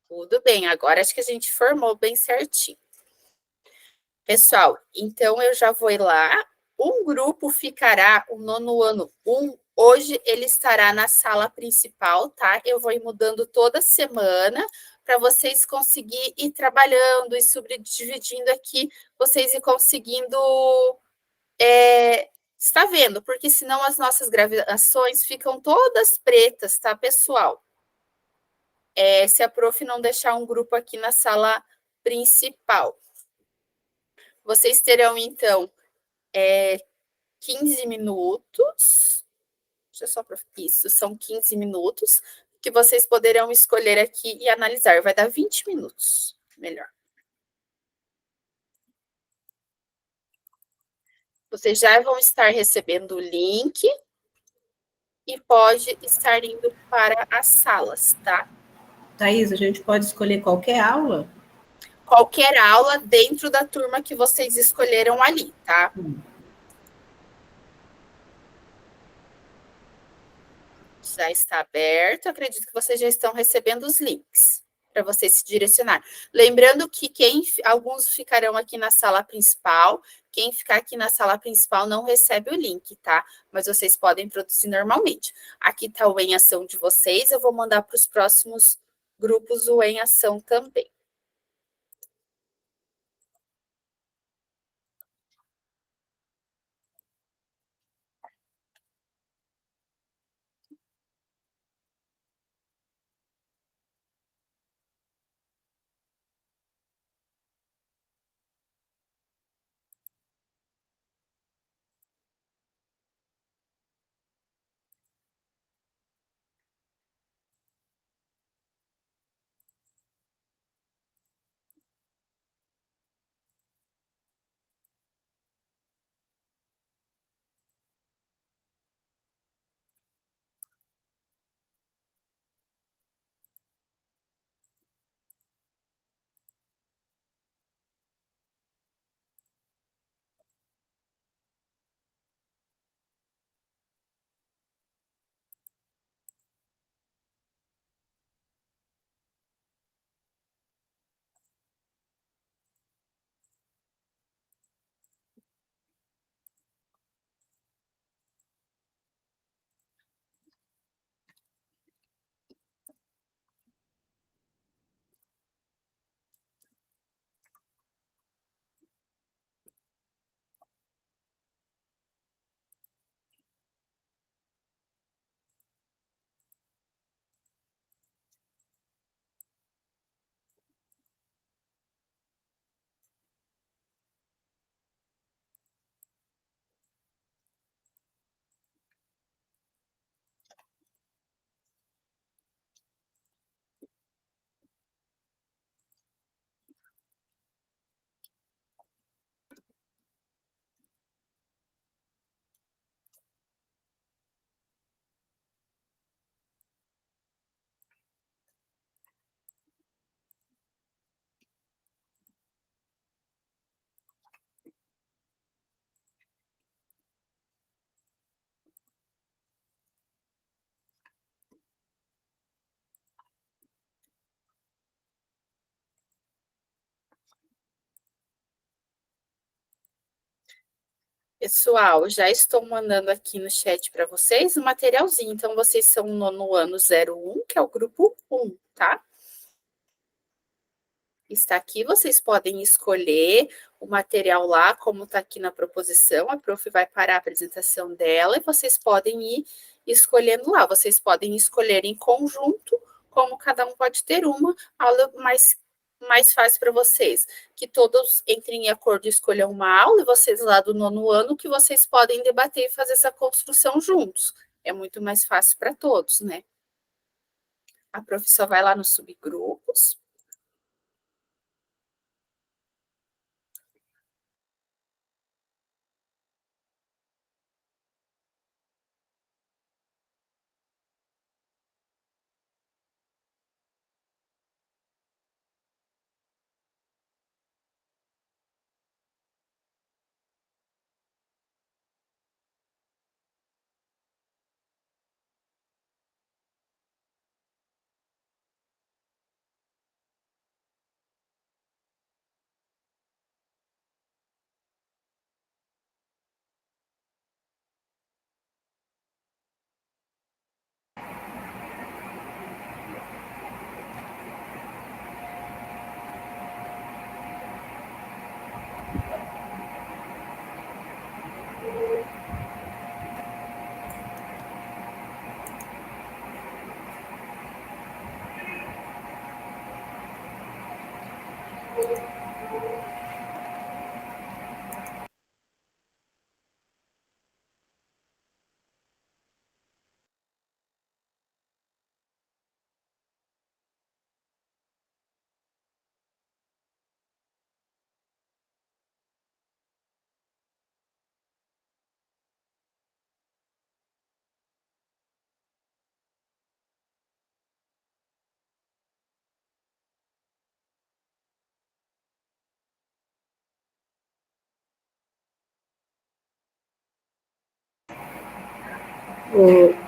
Tudo bem, agora acho que a gente formou bem certinho. Pessoal, então eu já vou ir lá. Um grupo ficará, o 9º ano 1, hoje ele estará na sala principal, tá? Eu vou ir mudando toda semana para vocês conseguirem ir trabalhando e subdividindo aqui, vocês ir conseguindo estar vendo, porque senão as nossas gravações ficam todas pretas, tá, pessoal? Se a prof não deixar um grupo aqui na sala principal. Vocês terão, então, 15 minutos. Deixa eu só... Isso, são 15 minutos que vocês poderão escolher aqui e analisar. Vai dar 20 minutos, melhor. Vocês já vão estar recebendo o link e pode estar indo para as salas, tá? Thaís, a gente pode escolher qualquer aula? Qualquer aula dentro da turma que vocês escolheram ali, tá? Já está aberto, acredito que vocês já estão recebendo os links para vocês se direcionar. Lembrando que alguns ficarão aqui na sala principal, quem ficar aqui na sala principal não recebe o link, tá? Mas vocês podem produzir normalmente. Aqui está o Em Ação de vocês, eu vou mandar para os próximos grupos o Em Ação também. Pessoal, já estou mandando aqui no chat para vocês o materialzinho. Então, vocês são o nono ano 01, que é o grupo 1, tá? Está aqui, vocês podem escolher o material lá, como está aqui na proposição. A prof vai parar a apresentação dela e vocês podem ir escolhendo lá. Vocês podem escolher em conjunto, como cada um pode ter uma aula mais fácil para vocês, que todos entrem em acordo e escolham uma aula, e vocês lá do nono ano, que vocês podem debater e fazer essa construção juntos. É muito mais fácil para todos, né? A prof só vai lá nos subgrupos.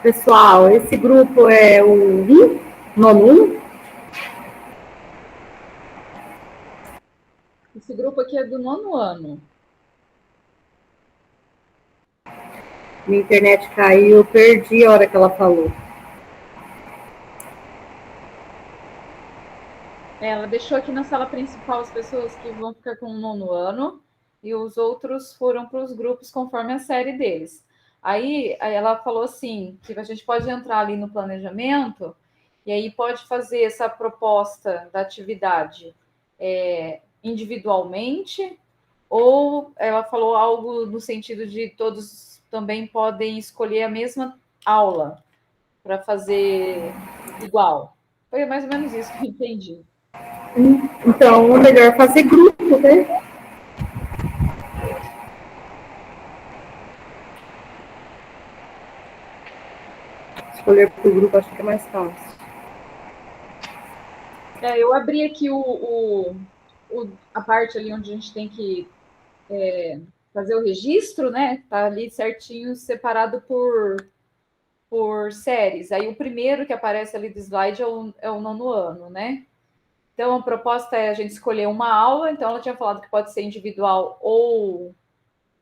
Pessoal, esse grupo é o nono 1? Esse grupo aqui é do nono ano. Minha internet caiu, eu perdi a hora que ela falou. Ela deixou aqui na sala principal as pessoas que vão ficar com o nono ano e os outros foram para os grupos conforme a série deles. Aí ela falou assim, que a gente pode entrar ali no planejamento e aí pode fazer essa proposta da atividade individualmente, ou ela falou algo no sentido de todos também podem escolher a mesma aula para fazer igual. Foi mais ou menos isso que eu entendi. Então, é melhor fazer grupo, né? Escolher para o grupo, acho que é mais fácil. Eu abri aqui a parte ali onde a gente tem que fazer o registro, né? Tá ali certinho, separado por séries. Aí o primeiro que aparece ali do slide é o nono ano, né? Então, a proposta é a gente escolher uma aula. Então, ela tinha falado que pode ser individual ou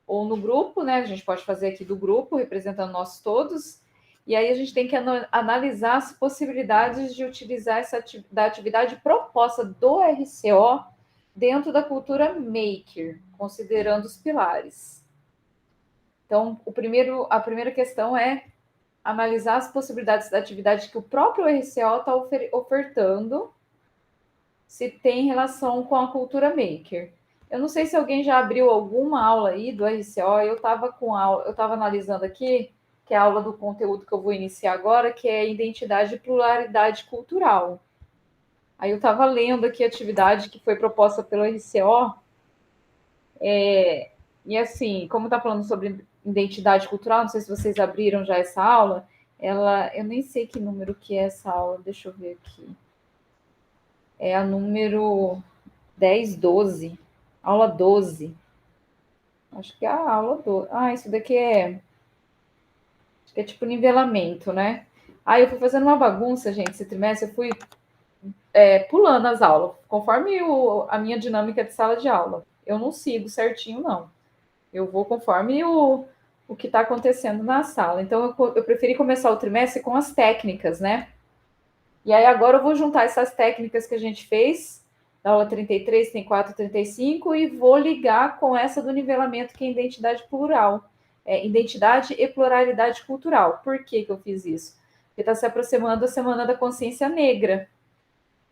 no grupo, né? A gente pode fazer aqui do grupo, representando nós todos. E aí a gente tem que analisar as possibilidades de utilizar da atividade proposta do RCO dentro da cultura maker, considerando os pilares. Então, a primeira questão é analisar as possibilidades da atividade que o próprio RCO está ofertando, se tem relação com a cultura maker. Eu não sei se alguém já abriu alguma aula aí do RCO, eu estava analisando aqui, que é a aula do conteúdo que eu vou iniciar agora, que é identidade e pluralidade cultural. Aí eu estava lendo aqui a atividade que foi proposta pelo RCO, e assim, como está falando sobre identidade cultural, não sei se vocês abriram já essa aula, eu nem sei que número que é essa aula, deixa eu ver aqui. É a número 10, 12, aula 12. Acho que é a aula 12. Isso daqui acho que é tipo nivelamento, né? Eu fui fazendo uma bagunça, gente, esse trimestre, eu fui pulando as aulas, conforme a minha dinâmica de sala de aula. Eu não sigo certinho, não. Eu vou conforme o que está acontecendo na sala. Então, eu preferi começar o trimestre com as técnicas, né? E aí, agora eu vou juntar essas técnicas que a gente fez, da aula 33, 34, 35, e vou ligar com essa do nivelamento, que é identidade plural. Identidade e pluralidade cultural. Por que eu fiz isso? Porque está se aproximando a Semana da Consciência Negra.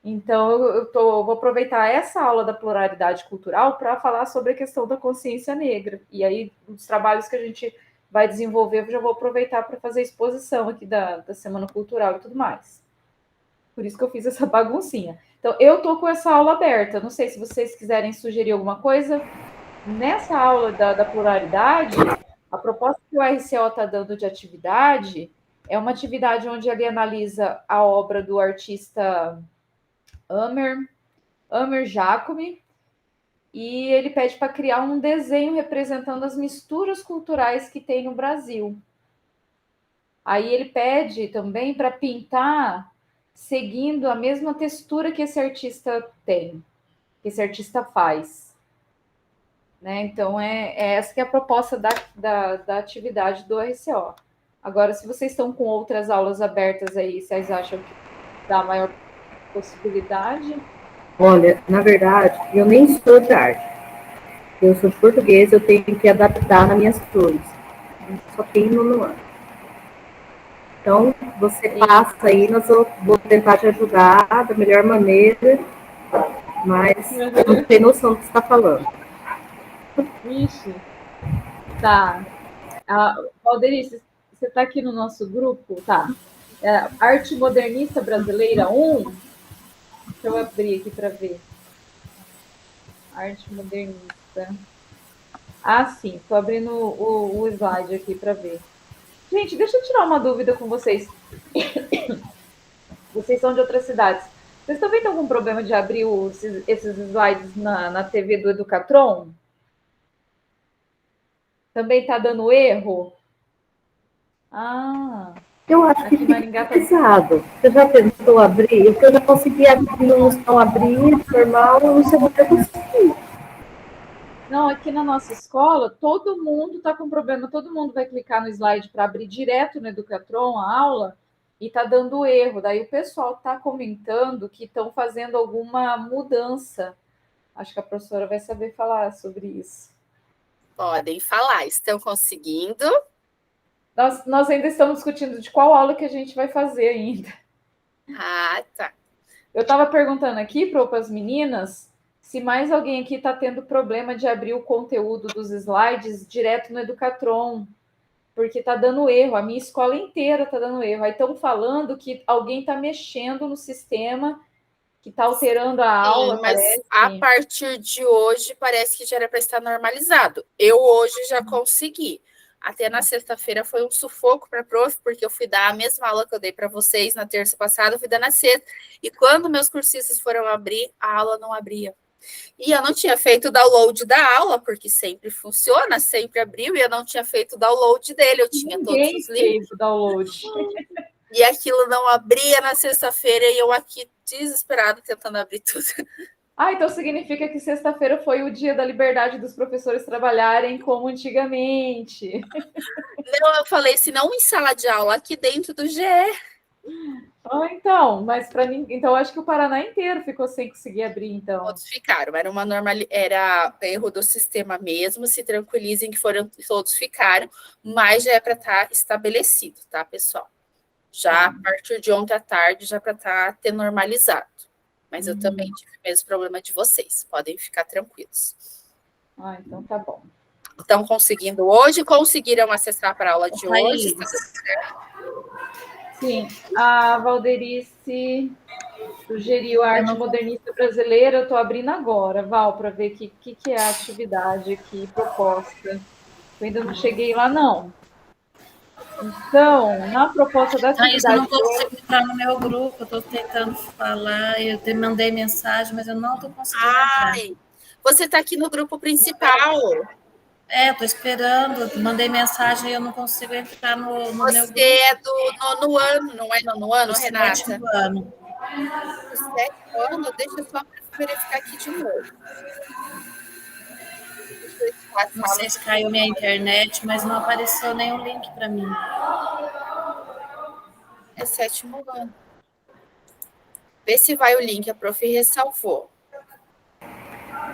Então, vou aproveitar essa aula da pluralidade cultural para falar sobre a questão da consciência negra. E aí, os trabalhos que a gente vai desenvolver, eu já vou aproveitar para fazer a exposição aqui da Semana Cultural e tudo mais. Por isso que eu fiz essa baguncinha. Então, eu estou com essa aula aberta. Não sei se vocês quiserem sugerir alguma coisa. Nessa aula da pluralidade, a proposta que o RCO está dando de atividade é uma atividade onde ele analisa a obra do artista Amer Jacome, e ele pede para criar um desenho representando as misturas culturais que tem no Brasil. Aí ele pede também para pintar seguindo a mesma textura que esse artista tem, que esse artista faz. Né? Então, essa que é a proposta da atividade do RCO. Agora, se vocês estão com outras aulas abertas aí, vocês acham que dá maior possibilidade? Olha, na verdade, eu nem sou de arte. Eu sou de português, eu tenho que adaptar nas minhas turmas. Só tenho no ano. Então, você passa aí, vou tentar te ajudar da melhor maneira, mas eu não tenho noção do que você está falando. Ixi. Tá. Valderice, você está aqui no nosso grupo? Tá. Arte Modernista Brasileira 1. Deixa eu abrir aqui para ver. Arte modernista. Ah, sim. Estou abrindo o slide aqui para ver. Gente, deixa eu tirar uma dúvida com vocês. Vocês são de outras cidades. Vocês também estão com problema de abrir esses slides na TV do Educatron? Também está dando erro? Eu acho que fica pesado. Você já tentou abrir? Eu já consegui abrir, uns estão abrindo, normal, eu não sei o que eu consegui. Não, aqui na nossa escola, todo mundo está com problema, todo mundo vai clicar no slide para abrir direto no Educatron a aula e está dando erro. Daí o pessoal está comentando que estão fazendo alguma mudança. Acho que a professora vai saber falar sobre isso. Podem falar, estão conseguindo? Nós ainda estamos discutindo de qual aula que a gente vai fazer ainda. Ah, tá. Eu estava perguntando aqui para as meninas se mais alguém aqui está tendo problema de abrir o conteúdo dos slides direto no Educatron, porque está dando erro. A minha escola inteira está dando erro. Aí estão falando que alguém está mexendo no sistema, que está alterando a aula. Mas a partir de hoje parece que já era para estar normalizado. Eu hoje já consegui. Até na sexta-feira foi um sufoco para a prof, porque eu fui dar a mesma aula que eu dei para vocês na terça passada, eu fui dar na sexta. E quando meus cursistas foram abrir, a aula não abria. E eu não tinha feito o download da aula, porque sempre funciona, sempre abriu, e eu não tinha feito o download dele, eu tinha todos os links. O download. E aquilo não abria na sexta-feira, e eu aqui desesperada tentando abrir tudo. Então significa que sexta-feira foi o dia da liberdade dos professores trabalharem como antigamente. Não, eu falei, se não em sala de aula, aqui dentro do GE. Então, mas para mim, então acho que o Paraná inteiro ficou sem conseguir abrir, então. Todos ficaram, era erro do sistema mesmo, se tranquilizem que todos ficaram, mas já é para estar estabelecido, tá, pessoal? Já a partir de ontem à tarde, já para ter normalizado. Mas eu também tive o mesmo problema de vocês. Podem ficar tranquilos. Então tá bom. Estão conseguindo hoje? Conseguiram acessar para a aula de hoje? Sim. A Valderice sugeriu a arte modernista brasileira. Eu estou abrindo agora, Val, para ver o que é a atividade aqui proposta. Eu ainda não cheguei lá, não. Então, na proposta da atividade... eu não consigo entrar no meu grupo, eu estou tentando falar, eu te mandei mensagem, mas eu não estou conseguindo entrar. Você está aqui no grupo principal. Estou esperando, mandei mensagem e eu não consigo entrar no meu grupo. Você é do nono ano, não é nono ano, Renata? Sétimo ano. Sétimo ano? Deixa eu só verificar aqui de novo. Deixa eu Não sei se caiu minha internet, mas não apareceu nenhum link para mim. É 7º ano. Vê se vai o link, a prof ressalvou.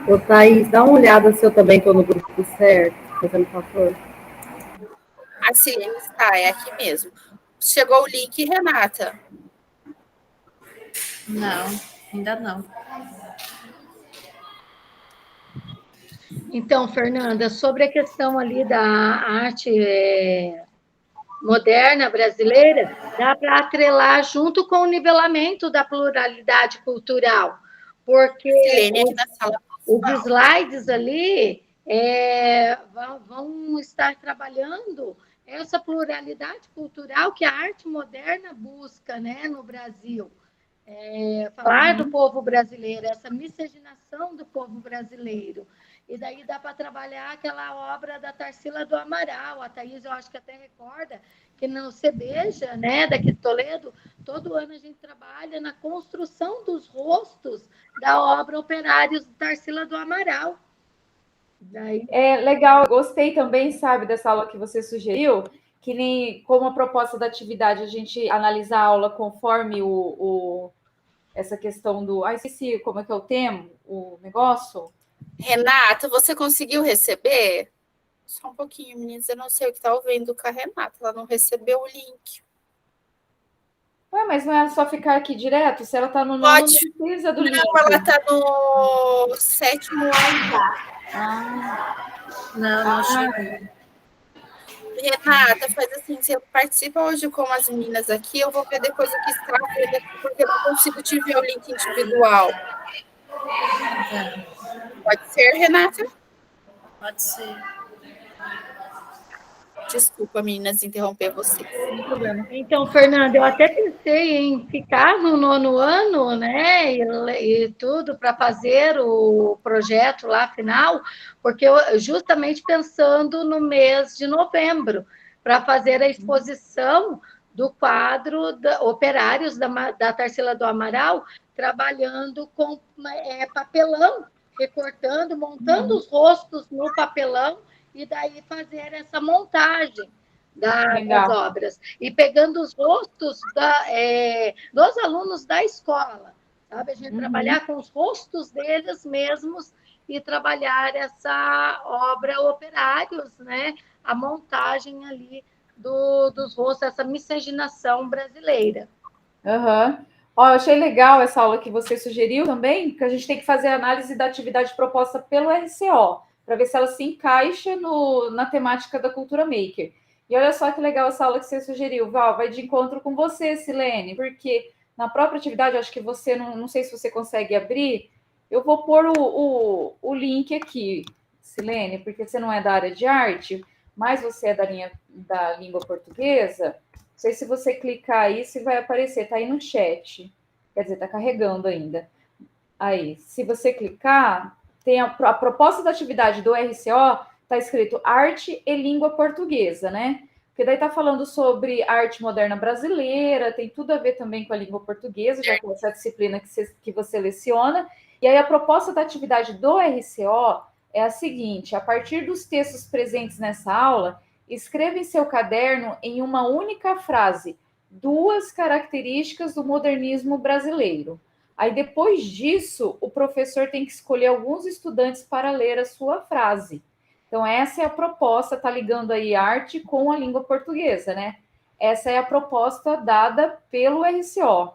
Ô, Thaís, dá uma olhada se eu também estou no grupo certo, fazendo favor. A Silene está, é aqui mesmo. Chegou o link, Renata? Não, ainda não. Então, Fernanda, sobre a questão ali da arte moderna brasileira, dá para atrelar junto com o nivelamento da pluralidade cultural, porque os slides ali vão estar trabalhando essa pluralidade cultural que a arte moderna busca, né, no Brasil. Falar do povo brasileiro, essa miscigenação do povo brasileiro. E daí dá para trabalhar aquela obra da Tarsila do Amaral. A Thaís, eu acho que até recorda que no CBEJA, né, daqui de Toledo, todo ano a gente trabalha na construção dos rostos da obra Operários de Tarsila do Amaral. Daí... É legal, eu gostei também, sabe, dessa aula que você sugeriu, que nem como a proposta da atividade a gente analisa a aula conforme essa questão do... esqueci como é que é o tema, o negócio... Renata, você conseguiu receber? Só um pouquinho, meninas. Eu não sei o que está ouvindo com a Renata. Ela não recebeu o link. Ué, mas não é só ficar aqui direto? Se ela está no nono, não precisa do link. Não, ela está no 7º ano. Não chegou. Renata, faz assim, você participa hoje com as meninas aqui, eu vou ver depois o que está vendo aqui, porque eu não consigo te ver o link individual. Pode ser, Renata? Pode ser. Desculpa, meninas, interromper você. Sem problema. Então, Fernanda, eu até pensei em ficar no 9º ano, né, e tudo, para fazer o projeto lá final, porque eu, justamente pensando no mês de novembro, para fazer a exposição do quadro Operários da Tarsila do Amaral, trabalhando com papelão, recortando, montando os rostos no papelão, e daí fazer essa montagem das obras. E pegando os rostos dos alunos da escola, sabe? A gente trabalhar com os rostos deles mesmos e trabalhar essa obra Operários, né? A montagem ali dos rostos, essa miscigenação brasileira. Ó, eu achei legal essa aula que você sugeriu também, que a gente tem que fazer a análise da atividade proposta pelo RCO, para ver se ela se encaixa na temática da cultura maker. E olha só que legal essa aula que você sugeriu, Val, vai de encontro com você, Silene, porque na própria atividade, acho que você, não sei se você consegue abrir, eu vou pôr o link aqui, Silene, porque você não é da área de arte, mas você é da língua portuguesa. Não sei se você clicar aí, se vai aparecer, tá aí no chat, quer dizer, tá carregando ainda. Aí, se você clicar... Tem a proposta da atividade do RCO, está escrito Arte e Língua Portuguesa, né? Porque daí está falando sobre arte moderna brasileira, tem tudo a ver também com a língua portuguesa, já que essa disciplina que você leciona. E aí a proposta da atividade do RCO é a seguinte: a partir dos textos presentes nessa aula, escreva em seu caderno, em uma única frase, 2 características do modernismo brasileiro. Aí, depois disso, o professor tem que escolher alguns estudantes para ler a sua frase. Então, essa é a proposta, está ligando aí arte com a língua portuguesa, né? Essa é a proposta dada pelo RCO.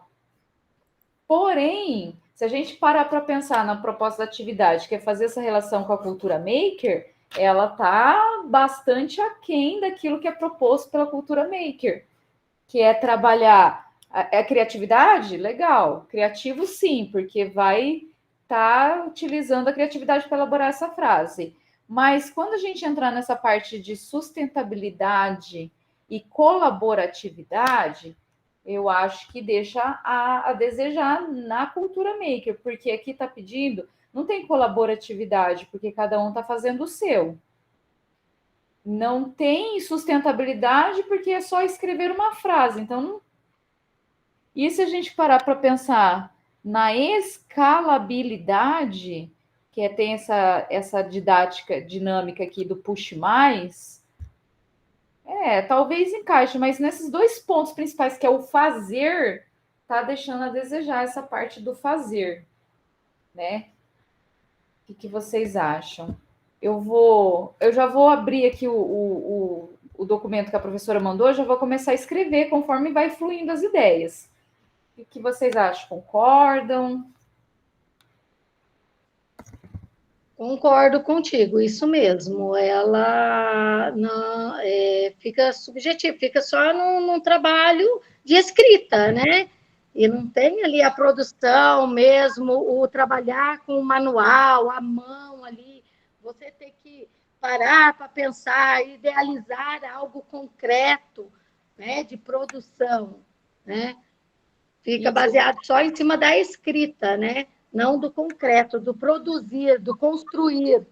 Porém, se a gente parar para pensar na proposta da atividade, que é fazer essa relação com a cultura maker, ela está bastante aquém daquilo que é proposto pela cultura maker, que é trabalhar... A criatividade? Legal. Criativo, sim, porque vai estar utilizando a criatividade para elaborar essa frase. Mas quando a gente entrar nessa parte de sustentabilidade e colaboratividade, eu acho que deixa a desejar na cultura maker, porque aqui está pedindo, não tem colaboratividade, porque cada um está fazendo o seu. Não tem sustentabilidade, porque é só escrever uma frase. Então, não. E se a gente parar para pensar na escalabilidade, que tem essa didática dinâmica aqui do puxe mais, talvez encaixe, mas nesses 2 pontos principais, que é o fazer, tá deixando a desejar essa parte do fazer, né? O que vocês acham? Eu já vou abrir aqui o documento que a professora mandou, já vou começar a escrever conforme vai fluindo as ideias. O que vocês acham? Concordam? Concordo contigo, isso mesmo. Ela não, fica subjetivo, fica só num trabalho de escrita, né? E não tem ali a produção mesmo, o trabalhar com o manual, a mão ali. Você tem que parar para pensar, idealizar algo concreto, né, de produção, né? Fica baseado só em cima da escrita, né? Não do concreto, do produzir, do construir.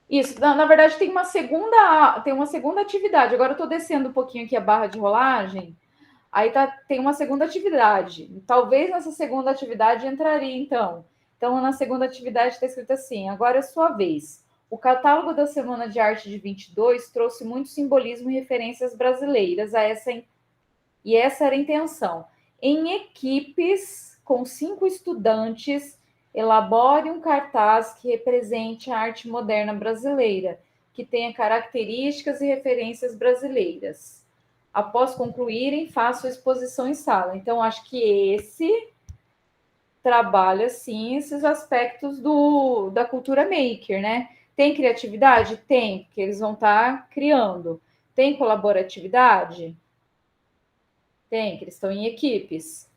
Isso, na verdade tem uma segunda atividade. Agora eu estou descendo um pouquinho aqui a barra de rolagem, aí tem uma segunda atividade. Talvez nessa segunda atividade entraria, então. Então, na segunda atividade está escrito assim: agora é sua vez. O catálogo da Semana de Arte de 22 trouxe muito simbolismo e referências brasileiras e essa era a intenção. Em equipes com 5 estudantes, elabore um cartaz que represente a arte moderna brasileira, que tenha características e referências brasileiras. Após concluírem, façam a exposição em sala. Então, acho que esse trabalha, sim, esses aspectos da cultura maker, né? Tem criatividade? Tem, porque eles vão estar criando. Tem colaboratividade? Tem, que eles estão em equipes.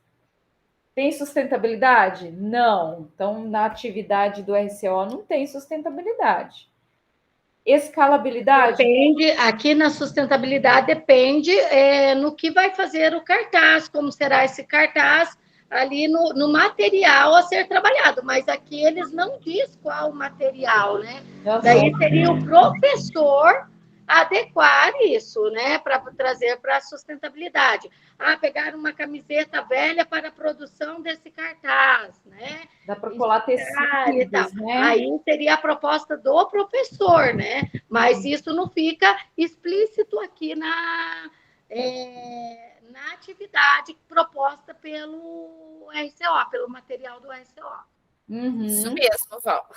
Tem sustentabilidade? Não. Então, na atividade do RCO não tem sustentabilidade. Escalabilidade? Depende, aqui na sustentabilidade depende no que vai fazer o cartaz, como será esse cartaz ali no material a ser trabalhado, mas aqui eles não diz qual o material, né? Daí seria o professor adequar isso, né, para trazer para a sustentabilidade. Pegar uma camiseta velha para a produção desse cartaz, né? Dá para colar tecidos, né? Aí seria a proposta do professor, né? Mas isso não fica explícito aqui na atividade proposta pelo RCO, pelo material do RCO. Uhum. Isso mesmo, Val.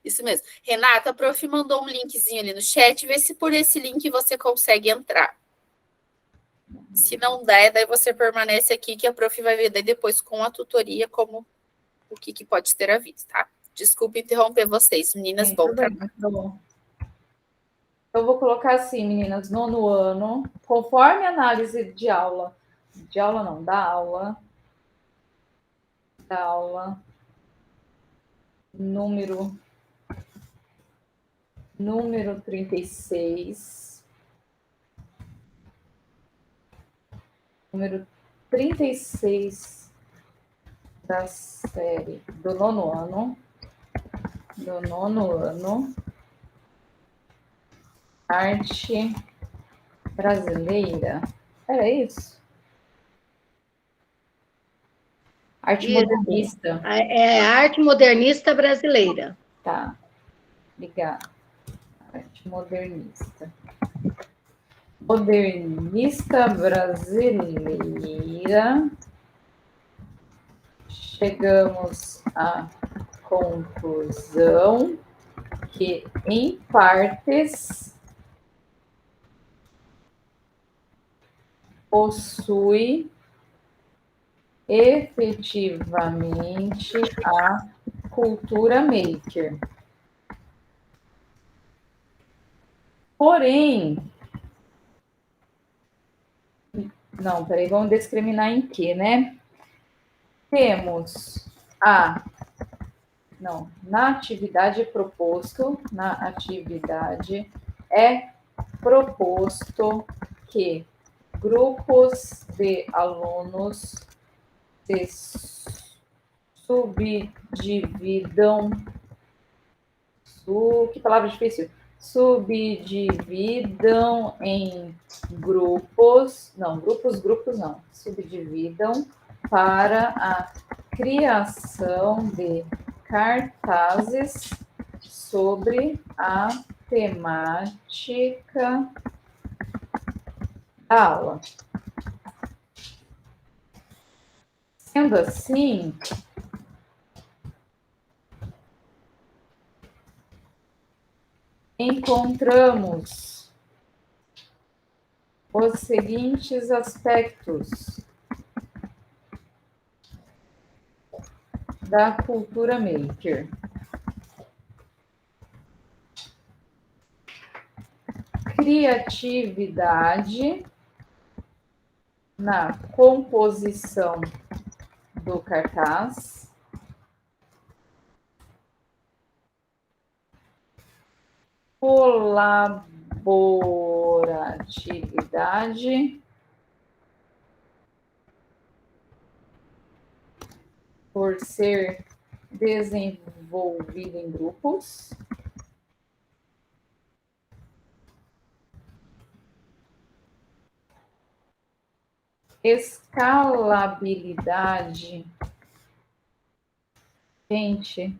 Isso mesmo. Renata, a prof mandou um linkzinho ali no chat, vê se por esse link você consegue entrar. Se não der, daí você permanece aqui que a prof vai ver daí depois com a tutoria como o que pode ter a vista, tá? Desculpa interromper vocês, meninas. Bom trabalho. Eu vou colocar assim, meninas, 9º ano, conforme análise de aula. De aula não, da aula. Da aula. Número 36. Número 36 da série do 9º ano. Do 9º ano. Arte brasileira. Era isso? Arte modernista. É arte modernista brasileira. Tá. Obrigada. Arte modernista. Modernista brasileira. Chegamos à conclusão que, em partes, possui efetivamente a cultura maker. Porém, não, peraí, vamos discriminar em quê, né? Temos na atividade é proposto que grupos de alunos se subdividam, que palavra difícil, subdividam em grupos não, subdividam para a criação de cartazes sobre a temática da aula. Sendo assim, encontramos os seguintes aspectos da cultura maker. Criatividade na composição do cartaz. Colaboratividade por ser desenvolvido em grupos. Escalabilidade. Gente,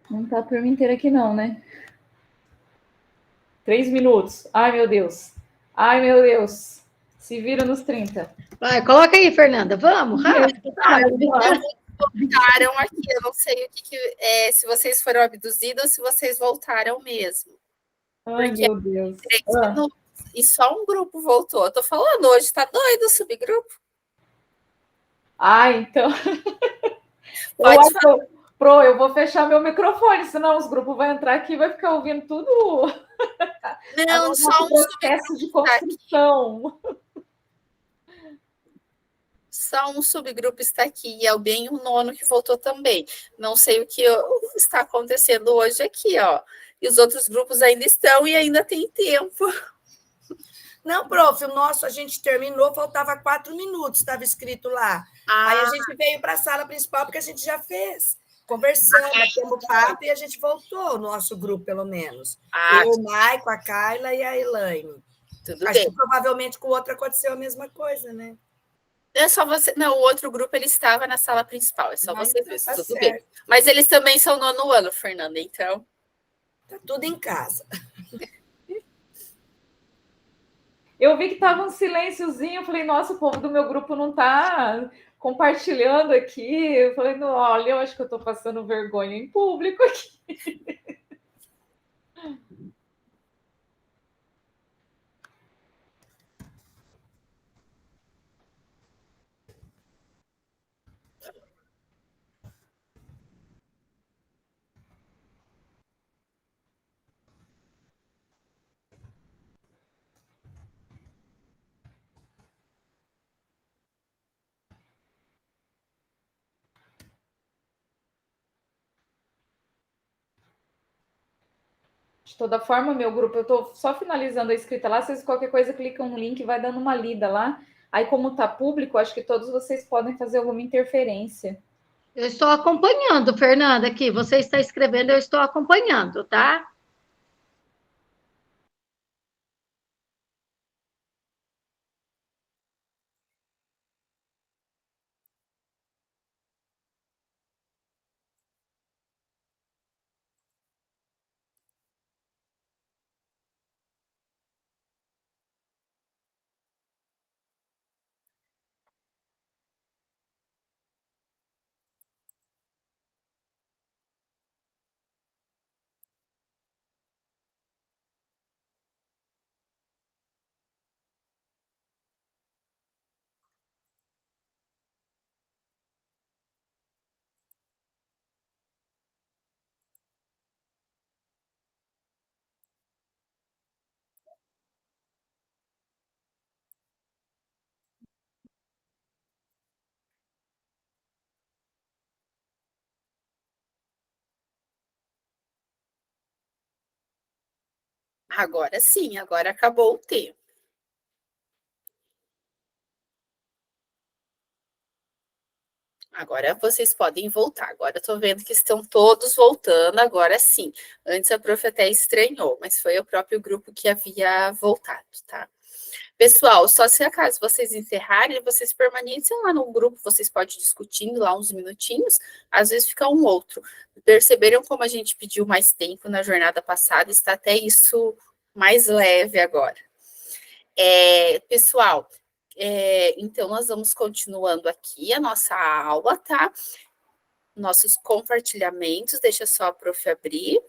não tá a turma inteira aqui não, né? 3 minutos. Ai, meu Deus. Ai, meu Deus. Se vira nos 30. Vai, coloca aí, Fernanda. Vamos, rápido. Voltaram aqui, eu não sei o se vocês foram abduzidos ou se vocês voltaram mesmo. Ai, porque meu Deus. 3 minutos, e só um grupo voltou. Eu tô falando hoje, tá doido o subgrupo? Ah, então. Eu vou fechar meu microfone, senão os grupos vão entrar aqui e vai ficar ouvindo tudo. Não, só um processo de construção. Só um subgrupo está aqui, e é bem o nono que voltou também. Não sei o que está acontecendo hoje aqui, ó. E os outros grupos ainda estão e ainda tem tempo. Não, prof, o nosso a gente terminou, faltava 4 minutos, estava escrito lá. Aí a gente veio para a sala principal, porque a gente já fez. Conversando, batemos papo e a gente voltou, o nosso grupo, pelo menos. Eu, o Maico, a Carla e a Elaine. Acho que provavelmente com o outro aconteceu a mesma coisa, né? É só você. Não, o outro grupo ele estava na sala principal, é só você ver, tá tudo certo. bem. Mas eles também são nono ano, Fernanda, então. Tá tudo em casa. Eu vi que estava um silênciozinho, eu falei, nossa, o povo do meu grupo não está compartilhando aqui. Eu falei, não, olha, eu acho que eu estou passando vergonha em público aqui. De toda forma, meu grupo, eu estou só finalizando a escrita lá, vocês qualquer coisa clicam no link e vai dando uma lida lá. Aí, como está público, acho que todos vocês podem fazer alguma interferência. Eu estou acompanhando, Fernanda, aqui. Você está escrevendo, eu estou acompanhando, tá? Agora sim, agora acabou o tempo. Agora vocês podem voltar. Agora eu tô vendo que estão todos voltando, agora sim. Antes a prof até estranhou, mas foi o próprio grupo que havia voltado, tá? Pessoal, só se acaso vocês encerrarem, vocês permanecem lá no grupo, vocês podem ir discutindo lá uns minutinhos, às vezes fica um outro. Perceberam como a gente pediu mais tempo na jornada passada, está até isso mais leve agora. Pessoal, então nós vamos continuando aqui a nossa aula, tá? Nossos compartilhamentos, deixa só a prof abrir.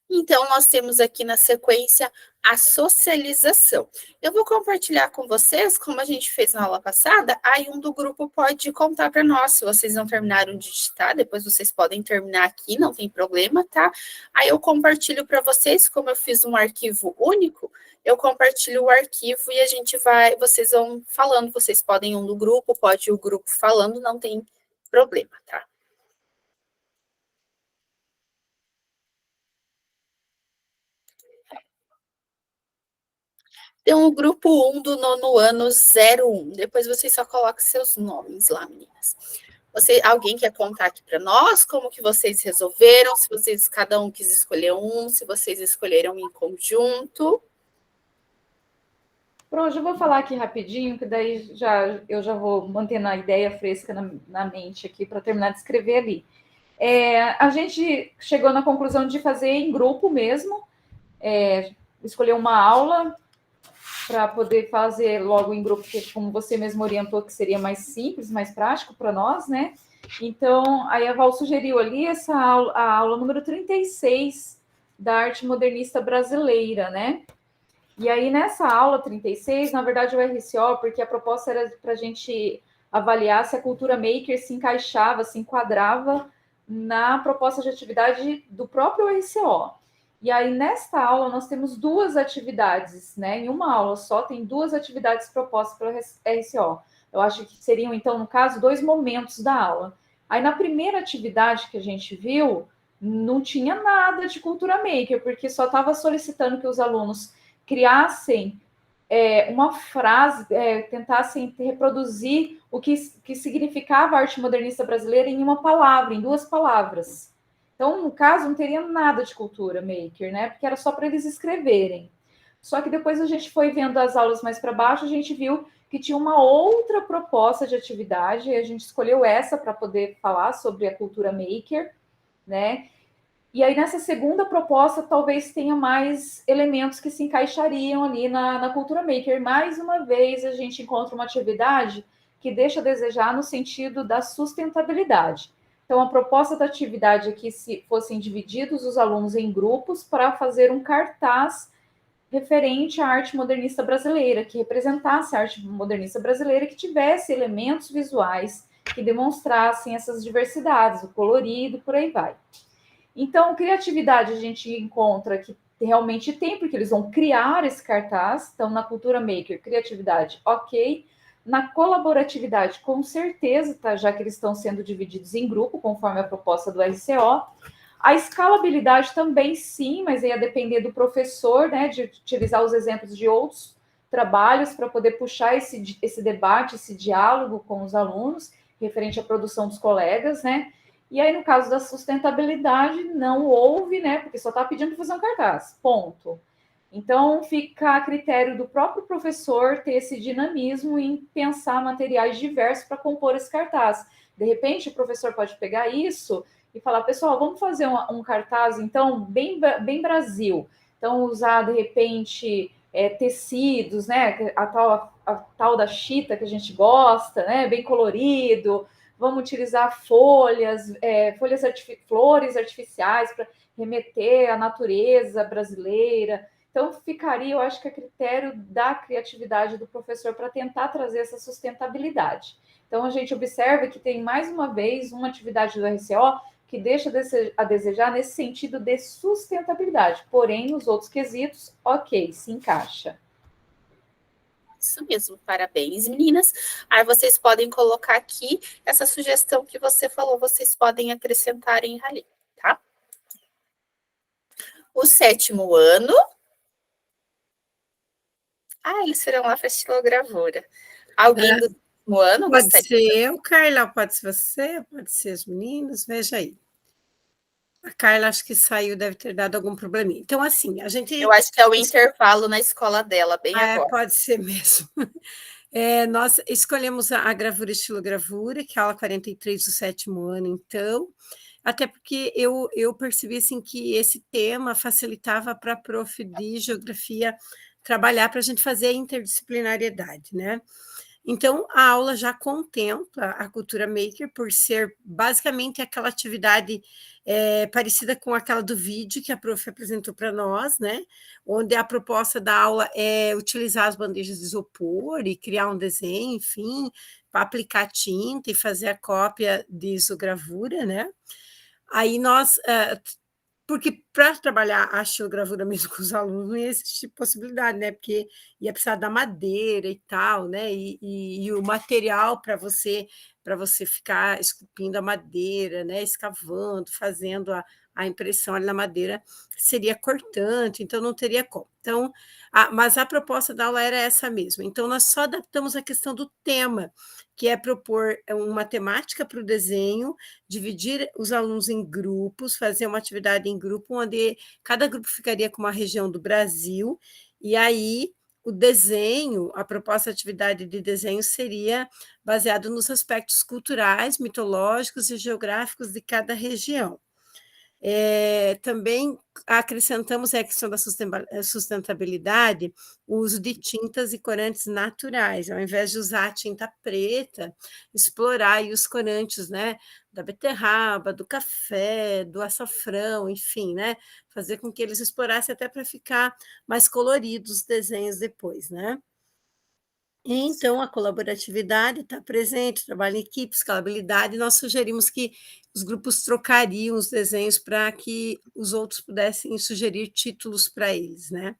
Então, nós temos aqui na sequência a socialização. Eu vou compartilhar com vocês, como a gente fez na aula passada, aí um do grupo pode contar para nós, se vocês não terminaram de digitar, depois vocês podem terminar aqui, não tem problema, tá? Aí eu compartilho para vocês, como eu fiz um arquivo único, eu compartilho o arquivo e a gente vai, vocês vão falando, vocês podem um do grupo, pode o grupo falando, não tem problema, tá? Tem o grupo 1 do 9º ano 01. Depois vocês só colocam seus nomes lá, meninas. Alguém quer contar aqui para nós como que vocês resolveram? Se vocês, cada um quis escolher um, se vocês escolheram em conjunto. Pronto, eu vou falar aqui rapidinho, que daí eu já vou mantendo a ideia fresca na mente aqui para terminar de escrever ali. A gente chegou na conclusão de fazer em grupo mesmo, escolher uma aula para poder fazer logo em grupo, porque como você mesmo orientou, que seria mais simples, mais prático para nós, né? Então, aí a Val sugeriu ali a aula número 36 da arte modernista brasileira, né? E aí, nessa aula 36, na verdade, o RCO, porque a proposta era para a gente avaliar se a cultura maker se encaixava, se enquadrava na proposta de atividade do próprio RCO. E aí, nesta aula, nós temos 2 atividades, né? Em uma aula só, tem 2 atividades propostas para o RCO. Eu acho que seriam, então, no caso, 2 momentos da aula. Aí, na primeira atividade que a gente viu, não tinha nada de cultura maker, porque só estava solicitando que os alunos criassem uma frase, tentassem reproduzir o que significava a arte modernista brasileira em uma palavra, em 2 palavras. Então, no caso, não teria nada de cultura maker, né? Porque era só para eles escreverem. Só que depois a gente foi vendo as aulas mais para baixo, a gente viu que tinha uma outra proposta de atividade, e a gente escolheu essa para poder falar sobre a cultura maker, né? E aí, nessa segunda proposta, talvez tenha mais elementos que se encaixariam ali na cultura maker. Mais uma vez, a gente encontra uma atividade que deixa a desejar no sentido da sustentabilidade. Então, a proposta da atividade é que se fossem divididos os alunos em grupos para fazer um cartaz referente à arte modernista brasileira, que representasse a arte modernista brasileira, que tivesse elementos visuais que demonstrassem essas diversidades, o colorido, por aí vai. Então, criatividade a gente encontra que realmente tem, porque eles vão criar esse cartaz. Então, na cultura maker, criatividade, ok. Na colaboratividade, com certeza, tá, já que eles estão sendo divididos em grupo, conforme a proposta do RCO. A escalabilidade também, sim, mas ia depender do professor, né, de utilizar os exemplos de outros trabalhos para poder puxar esse debate, esse diálogo com os alunos, referente à produção dos colegas, né? E aí, no caso da sustentabilidade, não houve, né? Porque só está pedindo para fazer um cartaz, ponto. Então, fica a critério do próprio professor ter esse dinamismo em pensar materiais diversos para compor esse cartaz. De repente, o professor pode pegar isso e falar, pessoal, vamos fazer um cartaz, então, bem Brasil. Então, usar, de repente, tecidos, né? A tal da chita que a gente gosta, né? Bem colorido. Vamos utilizar flores artificiais para remeter à natureza brasileira. Então, ficaria, eu acho que a critério da criatividade do professor para tentar trazer essa sustentabilidade. Então, a gente observa que tem, mais uma vez, uma atividade do RCO que deixa a desejar nesse sentido de sustentabilidade. Porém, nos outros quesitos, ok, se encaixa. Isso mesmo, parabéns, meninas. Aí vocês podem colocar aqui essa sugestão que você falou, vocês podem acrescentar em ali, tá? O 7º ano. Eles foram lá para a estilogravura. Alguém do último ano Pode gostaria? ser eu, Carla, pode ser você, pode ser os meninos, veja aí. A Carla acho que saiu, deve ter dado algum probleminha. Então, assim, a gente... Eu acho que é o intervalo na escola dela, bem agora. Pode ser mesmo. Nós escolhemos a gravura estilo gravura, que é a aula 43 do 7º ano, então, até porque eu percebi assim, que esse tema facilitava para a prof de geografia trabalhar para a gente fazer a interdisciplinariedade, né? Então, a aula já contempla a cultura maker, por ser basicamente aquela atividade parecida com aquela do vídeo que a prof apresentou para nós, né? Onde a proposta da aula é utilizar as bandejas de isopor e criar um desenho, enfim, para aplicar tinta e fazer a cópia de isogravura, né? Aí nós... porque para trabalhar a xilogravura mesmo com os alunos não ia existir possibilidade, né? Porque ia precisar da madeira e tal, né? E o material para você ficar esculpindo a madeira, né? Escavando, fazendo a impressão ali na madeira seria cortante, então não teria como. Então, mas a proposta da aula era essa mesmo. Então, nós só adaptamos a questão do tema, que é propor uma temática para o desenho, dividir os alunos em grupos, fazer uma atividade em grupo, onde cada grupo ficaria com uma região do Brasil, e aí o desenho, a proposta de atividade de desenho seria baseado nos aspectos culturais, mitológicos e geográficos de cada região. Também acrescentamos a questão da sustentabilidade, o uso de tintas e corantes naturais, ao invés de usar a tinta preta, explorar aí os corantes, né, da beterraba, do café, do açafrão, enfim, né, fazer com que eles explorassem até para ficar mais coloridos os desenhos depois, né. Então, a colaboratividade está presente, trabalho em equipe, escalabilidade, nós sugerimos que os grupos trocariam os desenhos para que os outros pudessem sugerir títulos para eles, né?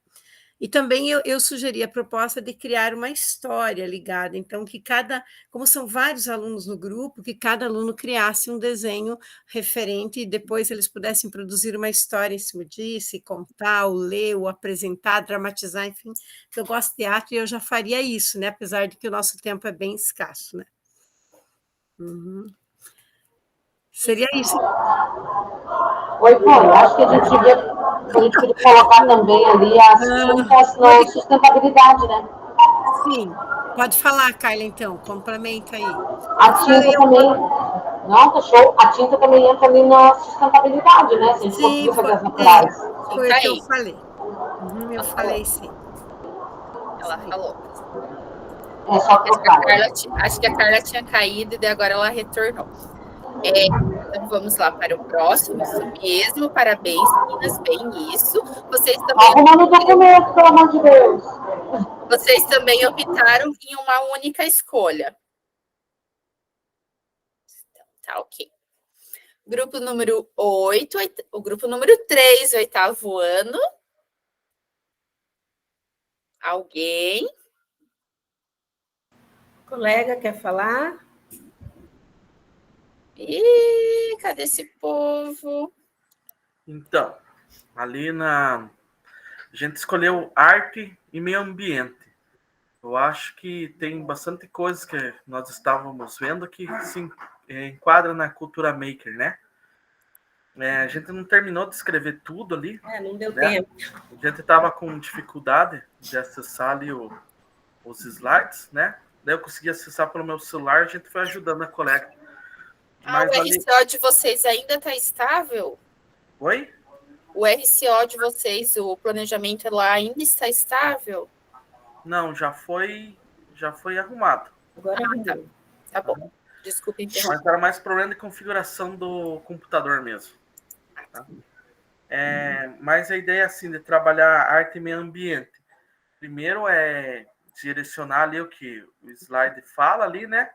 E também eu sugeri a proposta de criar uma história ligada, então que como são vários alunos no grupo, que cada aluno criasse um desenho referente e depois eles pudessem produzir uma história em cima disso, e contar, ou ler, ou apresentar, dramatizar, enfim. Eu gosto de teatro e eu já faria isso, né? Apesar de que o nosso tempo é bem escasso, né? Seria isso. Oi, Paulo, acho que a gente podia colocar também ali a sustentabilidade, né? Sim, pode falar, Carla, então, complementa aí. A tinta também, não, tá show, a tinta também entra ali na sustentabilidade, né? Se a gente conseguir fazer as naturais. Foi o que eu falei. Eu falei sim. Ela falou. É só trocar. Acho que a Carla tinha caído e agora ela retornou. Então vamos lá para o próximo, isso mesmo, parabéns, meninas, bem isso. Vocês também. Arrumando o documento, pelo amor de Deus. Vocês também optaram em uma única escolha. Tá, ok. Grupo número 8, o grupo número 3, 8º ano. Alguém? Colega, quer falar? Ih, cadê esse povo? Então, ali a gente escolheu arte e meio ambiente. Eu acho que tem bastante coisa que nós estávamos vendo que se enquadra na cultura maker, né? A gente não terminou de escrever tudo ali. Não deu tempo. A gente estava com dificuldade de acessar ali os slides, né? Daí eu consegui acessar pelo meu celular, a gente foi ajudando a colega. Mas o RCO de vocês ainda está estável? Oi? O RCO de vocês, o planejamento lá ainda está estável? Não, já foi arrumado. Agora tá bom. Desculpa interromper. Mas era mais problema de configuração do computador mesmo. Tá? Mas a ideia assim de trabalhar arte e meio ambiente. Primeiro é direcionar ali o que o slide fala ali, né?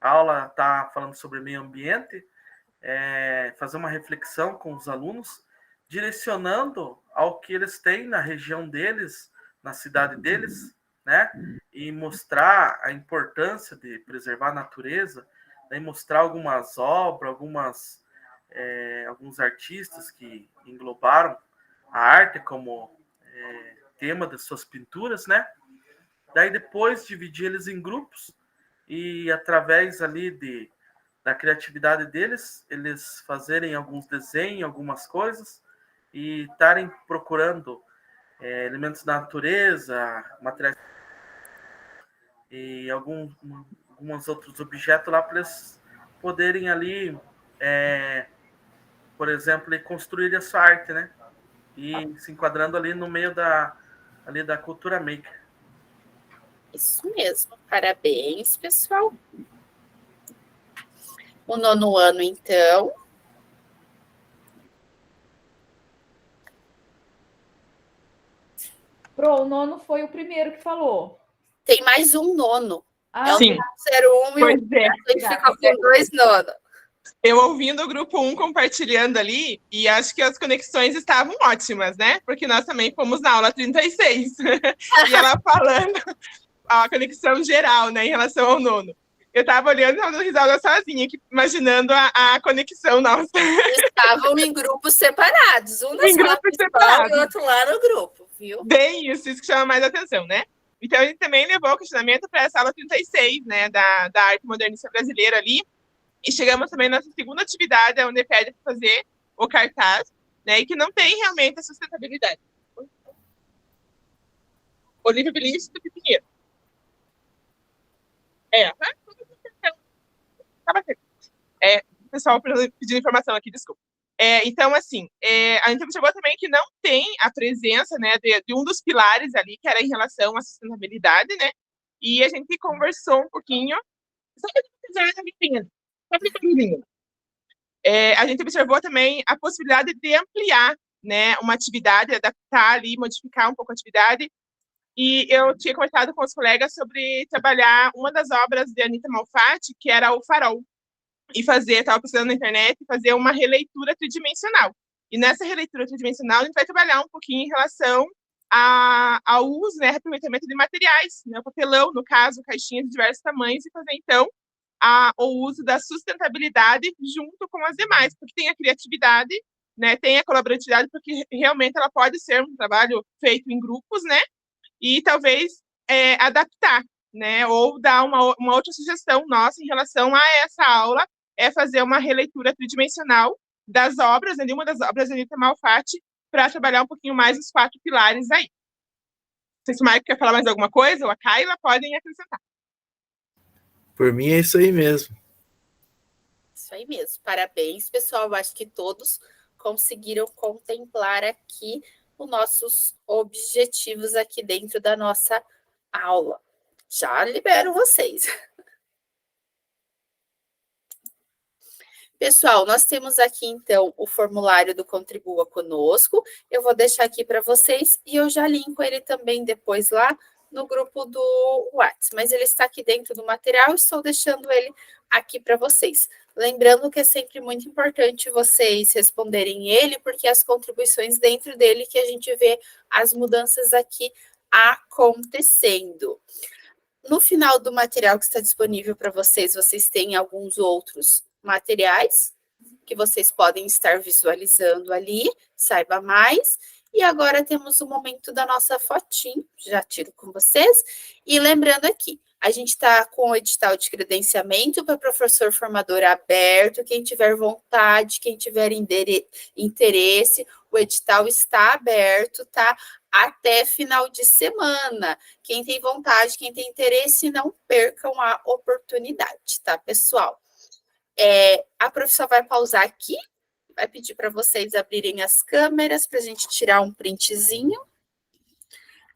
A aula está falando sobre meio ambiente, fazer uma reflexão com os alunos, direcionando ao que eles têm na região deles, na cidade deles, né? E mostrar a importância de preservar a natureza, né? E mostrar algumas obras, alguns artistas que englobaram a arte como tema das suas pinturas, né? Daí depois dividir eles em grupos e através ali da criatividade deles, eles fazerem alguns desenhos, algumas coisas e estarem procurando elementos da natureza, materiais e alguns outros objetos lá para eles poderem ali, por exemplo, construir a sua arte, né? E se enquadrando ali no meio da cultura maker. Isso mesmo. Parabéns, pessoal. O 9º ano, então. Pro, o 9º foi o primeiro que falou. Tem mais um 9º. Ah, sim. 01 e Pois é. a gente fica com 2 9º. Eu ouvindo o grupo 1 compartilhando ali, e acho que as conexões estavam ótimas, né? Porque nós também fomos na aula 36. E ela falando a conexão geral, né, em relação ao 9º. Eu estava olhando e estava dando risada sozinha, imaginando a conexão nossa. Estavam em grupos separados, um na sala principal e o outro lá no grupo, viu? Bem isso que chama mais atenção, né? Então, a gente também levou o questionamento para essa aula 36, né, da arte modernista brasileira ali, e chegamos também na nossa segunda atividade, onde pede para fazer o cartaz, né, e que não tem realmente a sustentabilidade. Olívio Belis do Pinheiro. O pessoal pedindo informação aqui, desculpa. Então, assim, a gente observou também que não tem a presença, né, de um dos pilares ali, que era em relação à sustentabilidade, né, e a gente conversou um pouquinho, a gente observou também a possibilidade de ampliar, né, uma atividade, adaptar ali, modificar um pouco a atividade, e eu tinha conversado com os colegas sobre trabalhar uma das obras de Anita Malfatti, que era o Farol, e estava pesquisando na internet, fazer uma releitura tridimensional. E nessa releitura tridimensional, a gente vai trabalhar um pouquinho em relação ao uso, né, reaproveitamento de materiais, né, o papelão, no caso, caixinhas de diversos tamanhos, e fazer, então, o uso da sustentabilidade junto com as demais, porque tem a criatividade, né, tem a colaboratividade, porque realmente ela pode ser um trabalho feito em grupos, né, e talvez adaptar, né, ou dar uma outra sugestão nossa em relação a essa aula, fazer uma releitura tridimensional das obras, de uma das obras da Anita Malfatti, para trabalhar um pouquinho mais os 4 pilares aí. Não sei se o Maicon quer falar mais alguma coisa, ou a Kaila, podem acrescentar. Por mim é isso aí mesmo. Isso aí mesmo. Parabéns, pessoal. Eu acho que todos conseguiram contemplar aqui os nossos objetivos aqui dentro da nossa aula. Já libero vocês. Pessoal, nós temos aqui, então, o formulário do Contribua Conosco. Eu vou deixar aqui para vocês e eu já linko ele também depois lá no grupo do WhatsApp. Mas ele está aqui dentro do material, estou deixando ele aqui para vocês. Lembrando que é sempre muito importante vocês responderem ele, porque as contribuições dentro dele que a gente vê as mudanças aqui acontecendo. No final do material que está disponível para vocês, vocês têm alguns outros materiais que vocês podem estar visualizando ali, saiba mais. E agora temos o momento da nossa fotinho, já tiro com vocês. E lembrando aqui, a gente está com o edital de credenciamento para professor formador aberto, quem tiver vontade, quem tiver interesse, o edital está aberto, tá? Até final de semana. Quem tem vontade, quem tem interesse, não percam a oportunidade, tá, pessoal? A professora vai pausar aqui, vai pedir para vocês abrirem as câmeras para a gente tirar um printzinho.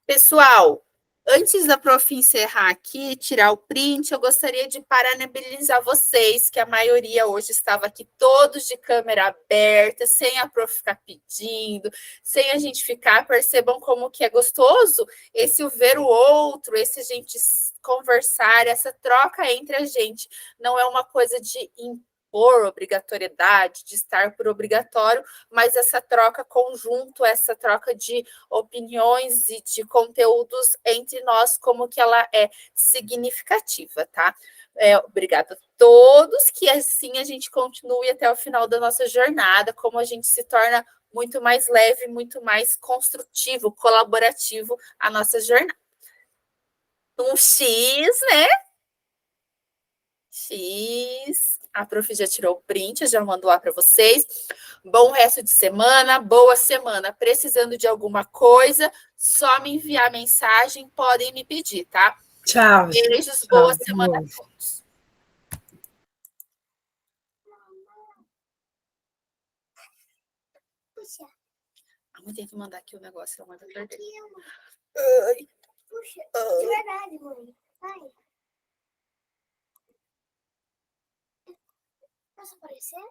Pessoal, antes da prof encerrar aqui, tirar o print, eu gostaria de parabenizar vocês, que a maioria hoje estava aqui todos de câmera aberta, sem a prof ficar pedindo, sem a gente ficar, percebam como que é gostoso esse o ver o outro, esse a gente conversar, essa troca entre a gente. Não é uma coisa de impor obrigatoriedade, de estar por obrigatório, mas essa troca conjunto, essa troca de opiniões e de conteúdos entre nós, como que ela é significativa, tá? Obrigada a todos, que assim a gente continue até o final da nossa jornada, como a gente se torna muito mais leve, muito mais construtivo, colaborativo a nossa jornada. Um X, né? X. A prof já tirou o print, já mandou lá para vocês. Bom resto de semana, boa semana. Precisando de alguma coisa, só me enviar mensagem, podem me pedir, tá? Tchau. Beijos, Tchau. boa semana a todos. A mãe tem que mandar aqui o negócio, ela manda perder. Ai. Puxa, de verdade, mãe. Vai. Posso aparecer?